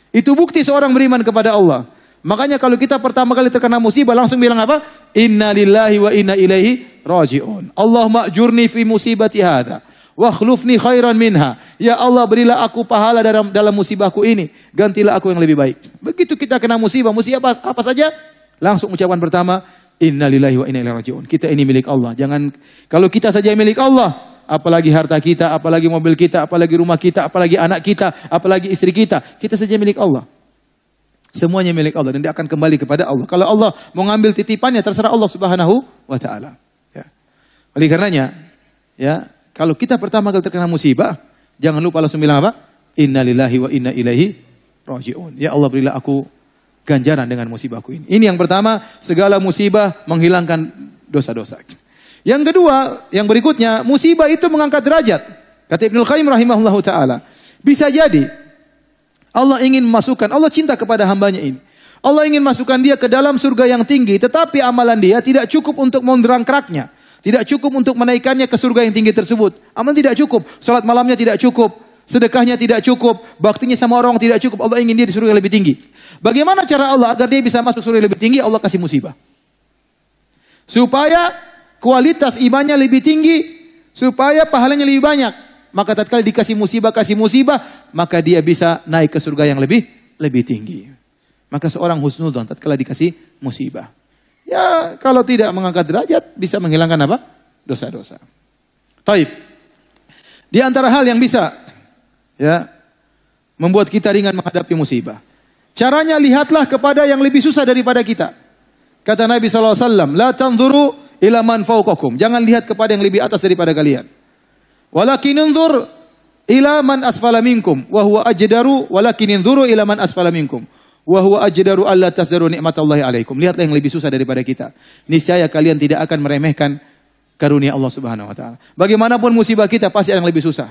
Itu bukti seorang beriman kepada Allah. Makanya kalau kita pertama kali terkena musibah langsung bilang apa? Inna lillahi wa inna ilaihi raji'un. Allah ma'jurni fi musibati hadha. Wa khlufni khairan minha. Ya Allah, berilah aku pahala dalam musibahku ini. Gantilah aku yang lebih baik. Begitu kita kena musibah apa saja, langsung ucapan pertama, Inna lillahi wa inna ilaihi raji'un. Kita ini milik Allah. Jangan, kalau kita saja milik Allah, apalagi harta kita, apalagi mobil kita, apalagi rumah kita, apalagi anak kita, apalagi istri kita. Kita saja milik Allah. Semuanya milik Allah dan dia akan kembali kepada Allah. Kalau Allah mau ngambil titipannya, terserah Allah Subhanahu wa taala. Ya. Oleh karenanya, ya, kalau kita pertama kali terkena musibah, jangan lupa langsung bilang apa? Inna lillahi wa inna ilaihi raji'un. Ya Allah, berilah aku ganjaran dengan musibahku ini. Ini yang pertama, segala musibah menghilangkan dosa-dosa. Yang kedua, yang berikutnya, musibah itu mengangkat derajat. Kata Ibnul Qayyim rahimahullahu ta'ala. Bisa jadi, Allah ingin memasukkan, Allah cinta kepada hambanya ini. Allah ingin masukkan dia ke dalam surga yang tinggi, tetapi amalan dia tidak cukup untuk mendongkraknya. Tidak cukup untuk menaikkannya ke surga yang tinggi tersebut. Amalan tidak cukup. Salat malamnya tidak cukup. Sedekahnya tidak cukup. Baktinya sama orang tidak cukup. Allah ingin dia di surga yang lebih tinggi. Bagaimana cara Allah agar dia bisa masuk surga yang lebih tinggi? Allah kasih musibah. Supaya kualitas imannya lebih tinggi, supaya pahalanya lebih banyak. Maka tatkala dikasih musibah, maka dia bisa naik ke surga yang lebih tinggi. Maka seorang husnudzon tatkala dikasih musibah. Ya, kalau tidak mengangkat derajat, bisa menghilangkan apa? Dosa-dosa. Taib. Di antara hal yang bisa, ya, membuat kita ringan menghadapi musibah. Caranya lihatlah kepada yang lebih susah daripada kita. Kata Nabi SAW, La tanzuru ila man fawqakum. Jangan lihat kepada yang lebih atas daripada kalian. Walakin unzur ila man asfala minkum. Wahuwa ajdaru, walakin unzuru ila man asfala minkum. Wahuwa ajdaru alla tasdaru ni'matallahi alaikum. Lihatlah yang lebih susah daripada kita. Niscaya kalian tidak akan meremehkan karunia Allah Subhanahu wa taala. Bagaimanapun musibah kita pasti ada yang lebih susah.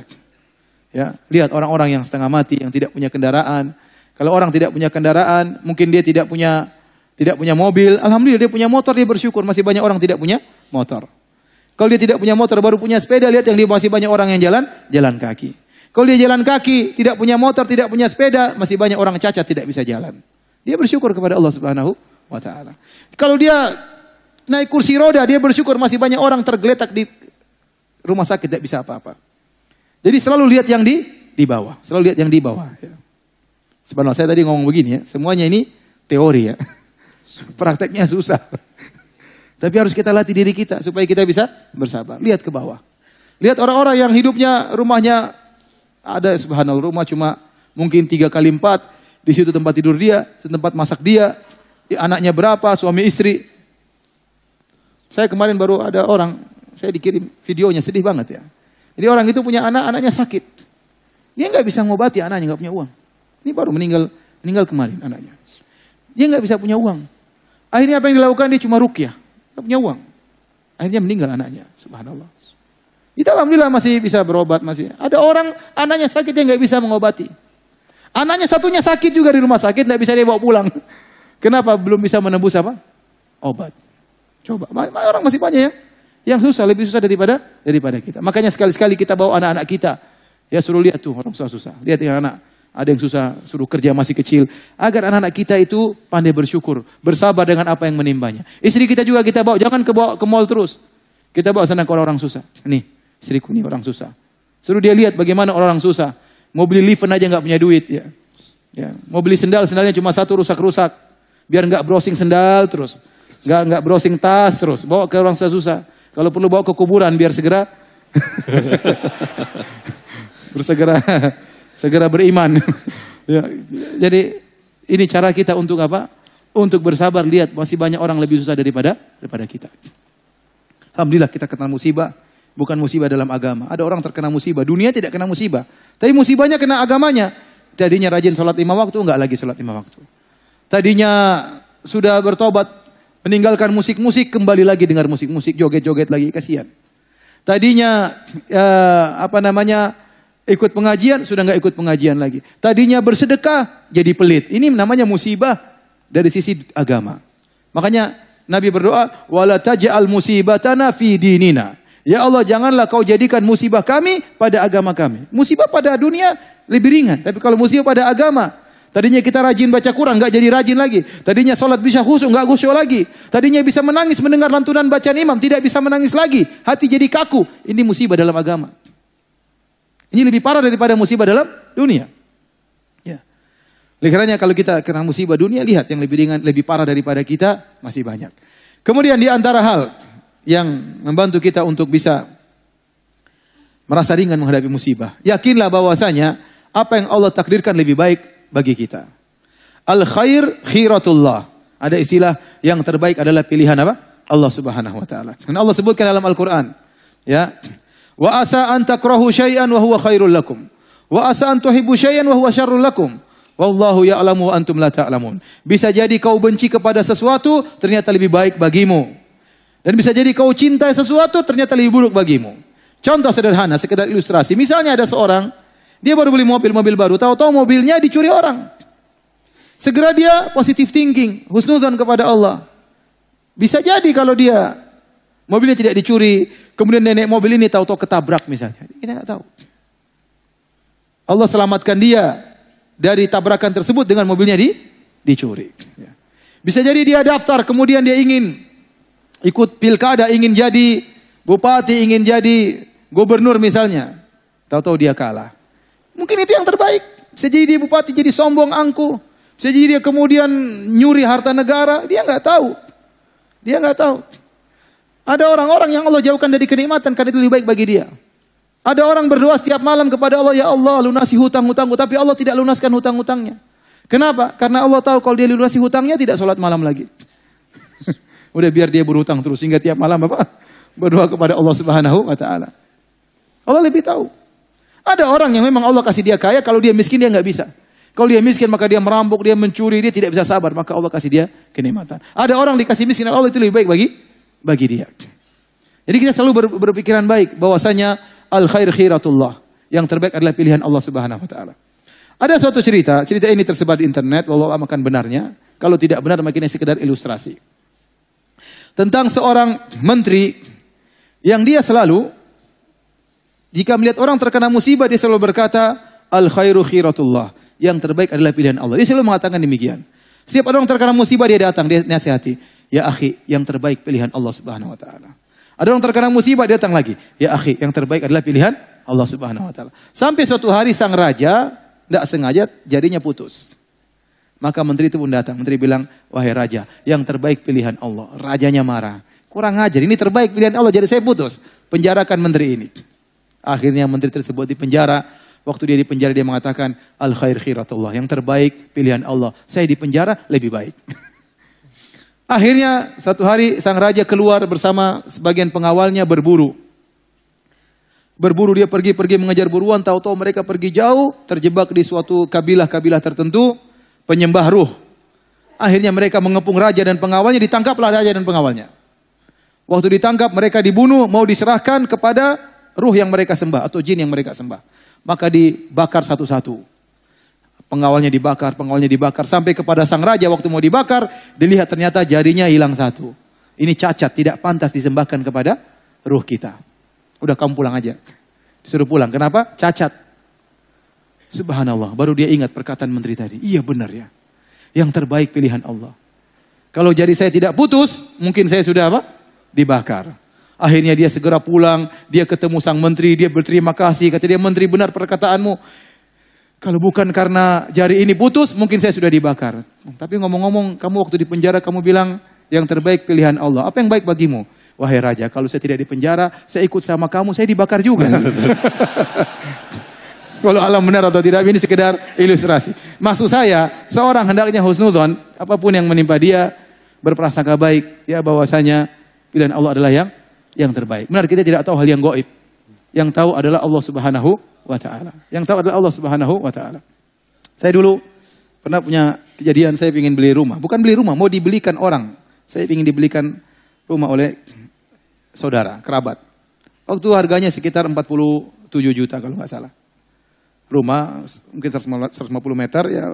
Ya, lihat orang-orang yang setengah mati, yang tidak punya kendaraan. Kalau orang tidak punya kendaraan, mungkin dia tidak punya mobil. Alhamdulillah dia punya motor, dia bersyukur. Masih banyak orang tidak punya motor. Kalau dia tidak punya motor, baru punya sepeda, lihat yang dia masih banyak orang yang jalan kaki. Kalau dia jalan kaki, tidak punya motor, tidak punya sepeda, masih banyak orang cacat tidak bisa jalan. Dia bersyukur kepada Allah Subhanahu wa taala. Kalau dia naik kursi roda, dia bersyukur masih banyak orang tergeletak di rumah sakit tidak bisa apa-apa. Jadi selalu lihat yang di bawah, selalu lihat yang di bawah. Ya. Sebenarnya saya tadi ngomong begini ya, semuanya ini teori ya. Prakteknya susah. Tapi harus kita latih diri kita supaya kita bisa bersabar. Lihat ke bawah. Lihat orang-orang yang hidupnya rumahnya ada subhanallah rumah cuma mungkin 3 kali 4. Di situ tempat tidur dia, tempat masak dia. Anaknya berapa, suami istri. Saya kemarin baru ada orang, saya dikirim videonya sedih banget ya. Jadi orang itu punya anak, anaknya sakit. Dia nggak bisa ngobati anaknya, nggak punya uang. Ini baru meninggal kemarin anaknya. Dia nggak bisa punya uang. Akhirnya apa yang dilakukan? Dia cuma ruqyah. Nggak punya uang. Akhirnya meninggal anaknya. Subhanallah. Kita alhamdulillah masih bisa berobat. Masih ada orang anaknya sakit yang nggak bisa mengobati. Anaknya satunya sakit juga di rumah sakit. Nggak bisa dia bawa pulang. Kenapa? Belum bisa menembus apa? Obat. Coba. Orang masih banyak ya. Yang susah, lebih susah daripada kita. Makanya sekali-sekali kita bawa anak-anak kita. Ya suruh lihat tuh orang susah-susah. Lihat yang anak. Ada yang susah, suruh kerja masih kecil. Agar anak-anak kita itu pandai bersyukur. Bersabar dengan apa yang menimbanya. Istri kita juga kita bawa. Jangan ke mall terus. Kita bawa sana ke orang susah. Nih, istriku nih orang susah. Suruh dia lihat bagaimana orang susah. Mau beli lift aja nggak punya duit. Ya. Mau beli sendalnya cuma satu rusak-rusak. Biar nggak browsing sendal terus. Nggak browsing tas terus. Bawa ke orang susah. Kalau perlu bawa ke kuburan biar segera. Segera beriman. Ya, jadi ini cara kita untuk apa? Untuk bersabar. Lihat masih banyak orang lebih susah daripada kita. Alhamdulillah kita kena musibah. Bukan musibah dalam agama. Ada orang terkena musibah. Dunia tidak kena musibah. Tapi musibahnya kena agamanya. Tadinya rajin sholat 5 waktu. Enggak lagi sholat 5 waktu. Tadinya sudah bertobat. Meninggalkan musik-musik. Kembali lagi dengar musik-musik. Joget-joget lagi. Kasihan. Tadinya ikut pengajian, sudah nggak ikut pengajian lagi. Tadinya bersedekah, jadi pelit. Ini namanya musibah dari sisi agama. Makanya Nabi berdoa, wala taj'al musibatana fi dinina. Ya Allah, janganlah kau jadikan musibah kami pada agama kami. Musibah pada dunia lebih ringan, tapi kalau musibah pada agama, tadinya kita rajin baca Quran, nggak jadi rajin lagi. Tadinya sholat bisa khusyuk, nggak khusyuk lagi. Tadinya bisa menangis mendengar lantunan bacaan imam, tidak bisa menangis lagi. Hati jadi kaku. Ini musibah dalam agama. Ini lebih parah daripada musibah dalam dunia. Ya. Oleh karenanya kalau kita kena musibah dunia, lihat yang lebih ringan, lebih parah daripada kita masih banyak. Kemudian di antara hal yang membantu kita untuk bisa merasa ringan menghadapi musibah, yakinlah bahwasanya apa yang Allah takdirkan lebih baik bagi kita. Al khair khiratullah. Ada istilah yang terbaik adalah pilihan apa? Allah Subhanahu wa taala. Dan Allah sebutkan dalam Al-Qur'an, ya. Wa asa an takrahu syai'an wa huwa khairul lakum. Wa asa an tuhibbu syai'an wa huwa syarrul lakum. Wallahu ya'lamu wa antum la ta'lamun. Bisa jadi kau benci kepada sesuatu ternyata lebih baik bagimu. Dan bisa jadi kau cintai sesuatu ternyata lebih buruk bagimu. Contoh sederhana, sekedar ilustrasi. Misalnya ada seorang, dia baru beli mobil baru, tahu-tahu mobilnya dicuri orang. Segera dia positive thinking, husnuzan kepada Allah. Bisa jadi kalau dia mobilnya tidak dicuri, kemudian nenek mobil ini tahu-tahu ketabrak misalnya. Kita nggak tahu. Allah selamatkan dia dari tabrakan tersebut dengan mobilnya dicuri. Bisa jadi dia daftar, kemudian dia ingin ikut pilkada, ingin jadi bupati, ingin jadi gubernur misalnya. Tahu-tahu dia kalah. Mungkin itu yang terbaik. Bisa jadi dia bupati, jadi sombong, angkuh. Bisa jadi dia kemudian nyuri harta negara. Dia nggak tahu. Dia nggak tahu. Ada orang-orang yang Allah jauhkan dari kenikmatan karena itu lebih baik bagi dia. Ada orang berdoa setiap malam kepada Allah, ya Allah lunasi hutang-hutangku, tapi Allah tidak lunaskan hutang-hutangnya. Kenapa? Karena Allah tahu kalau dia lunasi hutangnya tidak sholat malam lagi. Udah biar dia berhutang terus sehingga tiap malam berdoa kepada Allah Subhanahu wa taala. Allah lebih tahu. Ada orang yang memang Allah kasih dia kaya, kalau dia miskin dia nggak bisa. Kalau dia miskin maka dia merampok, dia mencuri, dia tidak bisa sabar, maka Allah kasih dia kenikmatan. Ada orang dikasih miskin, Allah itu lebih baik bagi dia. Jadi kita selalu berpikiran baik bahwasanya al khair khiratullah. Yang terbaik adalah pilihan Allah Subhanahu wa taala. Ada suatu cerita ini tersebar di internet, wallahu a'lam akan benarnya. Kalau tidak benar mungkin sekedar ilustrasi. Tentang seorang menteri yang dia selalu jika melihat orang terkena musibah dia selalu berkata al khairu khiratullah. Yang terbaik adalah pilihan Allah. Dia selalu mengatakan demikian. Setiap orang terkena musibah dia datang, dia nasihati. Ya akhi, yang terbaik pilihan Allah Subhanahu wa taala. Ada orang terkena musibah dia datang lagi. Ya akhi, yang terbaik adalah pilihan Allah Subhanahu wa taala. Sampai suatu hari sang raja tidak sengaja jarinya putus. Maka menteri itu pun datang. Menteri bilang, wahai raja, yang terbaik pilihan Allah. Rajanya marah. Kurang ajar, ini terbaik pilihan Allah, jadi saya putus. Penjarakan menteri ini. Akhirnya menteri tersebut dipenjara. Waktu dia dipenjara dia mengatakan, al khair khiratullah. Yang terbaik pilihan Allah. Saya dipenjara lebih baik. Akhirnya satu hari sang raja keluar bersama sebagian pengawalnya berburu. Berburu dia pergi mengejar buruan. Tahu-tahu mereka pergi jauh. Terjebak di suatu kabilah-kabilah tertentu. Penyembah ruh. Akhirnya mereka mengepung raja dan pengawalnya. Ditangkaplah raja dan pengawalnya. Waktu ditangkap mereka dibunuh. Mau diserahkan kepada ruh yang mereka sembah. Atau jin yang mereka sembah. Maka dibakar satu-satu. Pengawalnya dibakar. Sampai kepada sang raja waktu mau dibakar. Dilihat ternyata jarinya hilang satu. Ini cacat. Tidak pantas disembahkan kepada ruh kita. Udah kamu pulang aja. Disuruh pulang. Kenapa? Cacat. Subhanallah. Baru dia ingat perkataan menteri tadi. Iya benar ya. Yang terbaik pilihan Allah. Kalau jari saya tidak putus, mungkin saya sudah apa? Dibakar. Akhirnya dia segera pulang. Dia ketemu sang menteri. Dia berterima kasih. Kata dia, menteri benar perkataanmu. Kalau bukan karena jari ini putus, mungkin saya sudah dibakar. Tapi ngomong-ngomong, kamu waktu di penjara, kamu bilang yang terbaik pilihan Allah. Apa yang baik bagimu? Wahai raja, kalau saya tidak di penjara, saya ikut sama kamu, saya dibakar juga. Kalau alam benar atau tidak, ini sekedar ilustrasi. Maksud saya, seorang hendaknya husnuzon, apapun yang menimpa dia, berprasangka baik, ya bahwasanya pilihan Allah adalah yang terbaik. Benar, kita tidak tahu hal yang gaib. Yang tahu adalah Allah Subhanahu wa ta'ala. Yang tahu adalah Allah Subhanahu wa ta'ala. Saya dulu pernah punya kejadian, saya ingin beli rumah. Bukan beli rumah, mau dibelikan orang. Saya ingin dibelikan rumah oleh saudara, kerabat. Waktu harganya sekitar 47 juta kalau nggak salah. Rumah mungkin 150 meter ya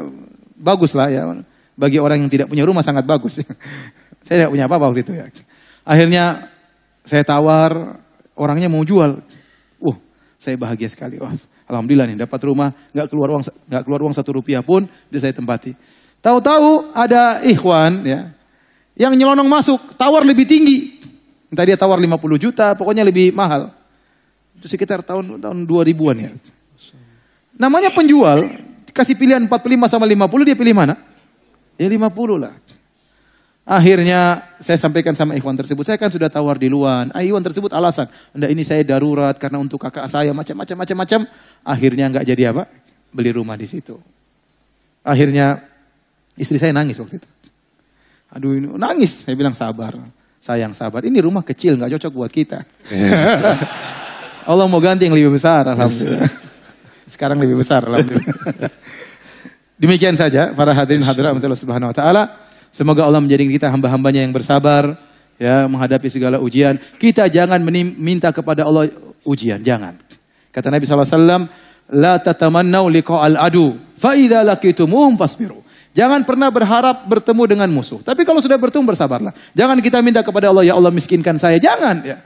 bagus lah ya. Bagi orang yang tidak punya rumah sangat bagus. Saya tidak punya apa-apa waktu itu ya. Akhirnya saya tawar, orangnya mau jual. Saya bahagia sekali. Wah, alhamdulillah nih dapat rumah, nggak keluar uang 1 rupiah pun bisa saya tempati. Tahu-tahu ada ikhwan ya yang nyelonong masuk, tawar lebih tinggi. Entah dia tawar 50 juta, pokoknya lebih mahal. Itu sekitar tahun 2000-an ya. Namanya penjual, dikasih pilihan 45 sama 50, dia pilih mana? Ya 50 lah. Akhirnya saya sampaikan sama ikhwan tersebut, saya kan sudah tawar di luar. Ikhwan tersebut alasan, enggak ini saya darurat karena untuk kakak saya macam-macam. Akhirnya enggak jadi apa? Beli rumah di situ. Akhirnya istri saya nangis waktu itu. Aduh ini nangis, saya bilang sabar. Sayang sabar, ini rumah kecil enggak cocok buat kita. Allah mau ganti yang lebih besar, alhamdulillah. Sekarang lebih besar, alhamdulillah. Demikian saja para hadirin hadirat Allah Subhanahu wa taala. Semoga Allah menjadikan kita hamba-hambanya yang bersabar ya menghadapi segala ujian. Kita jangan minta kepada Allah ujian, jangan. Kata Nabi SAW, la tatamannau liqa'al adu, fa idza laqitumuhum fasbiru. Jangan pernah berharap bertemu dengan musuh. Tapi kalau sudah bertemu bersabarlah. Jangan kita minta kepada Allah, ya Allah miskinkan saya, jangan ya.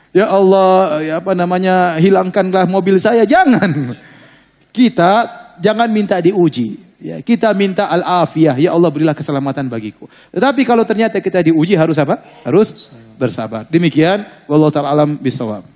Ya Allah, ya hilangkanlah mobil saya, jangan. Kita jangan minta diuji. Ya, kita minta al-afiyah. Ya Allah berilah keselamatan bagiku. Tetapi kalau ternyata kita diuji harus apa? Harus bersabar. Demikian. Wallahu ta'ala alam bisawab.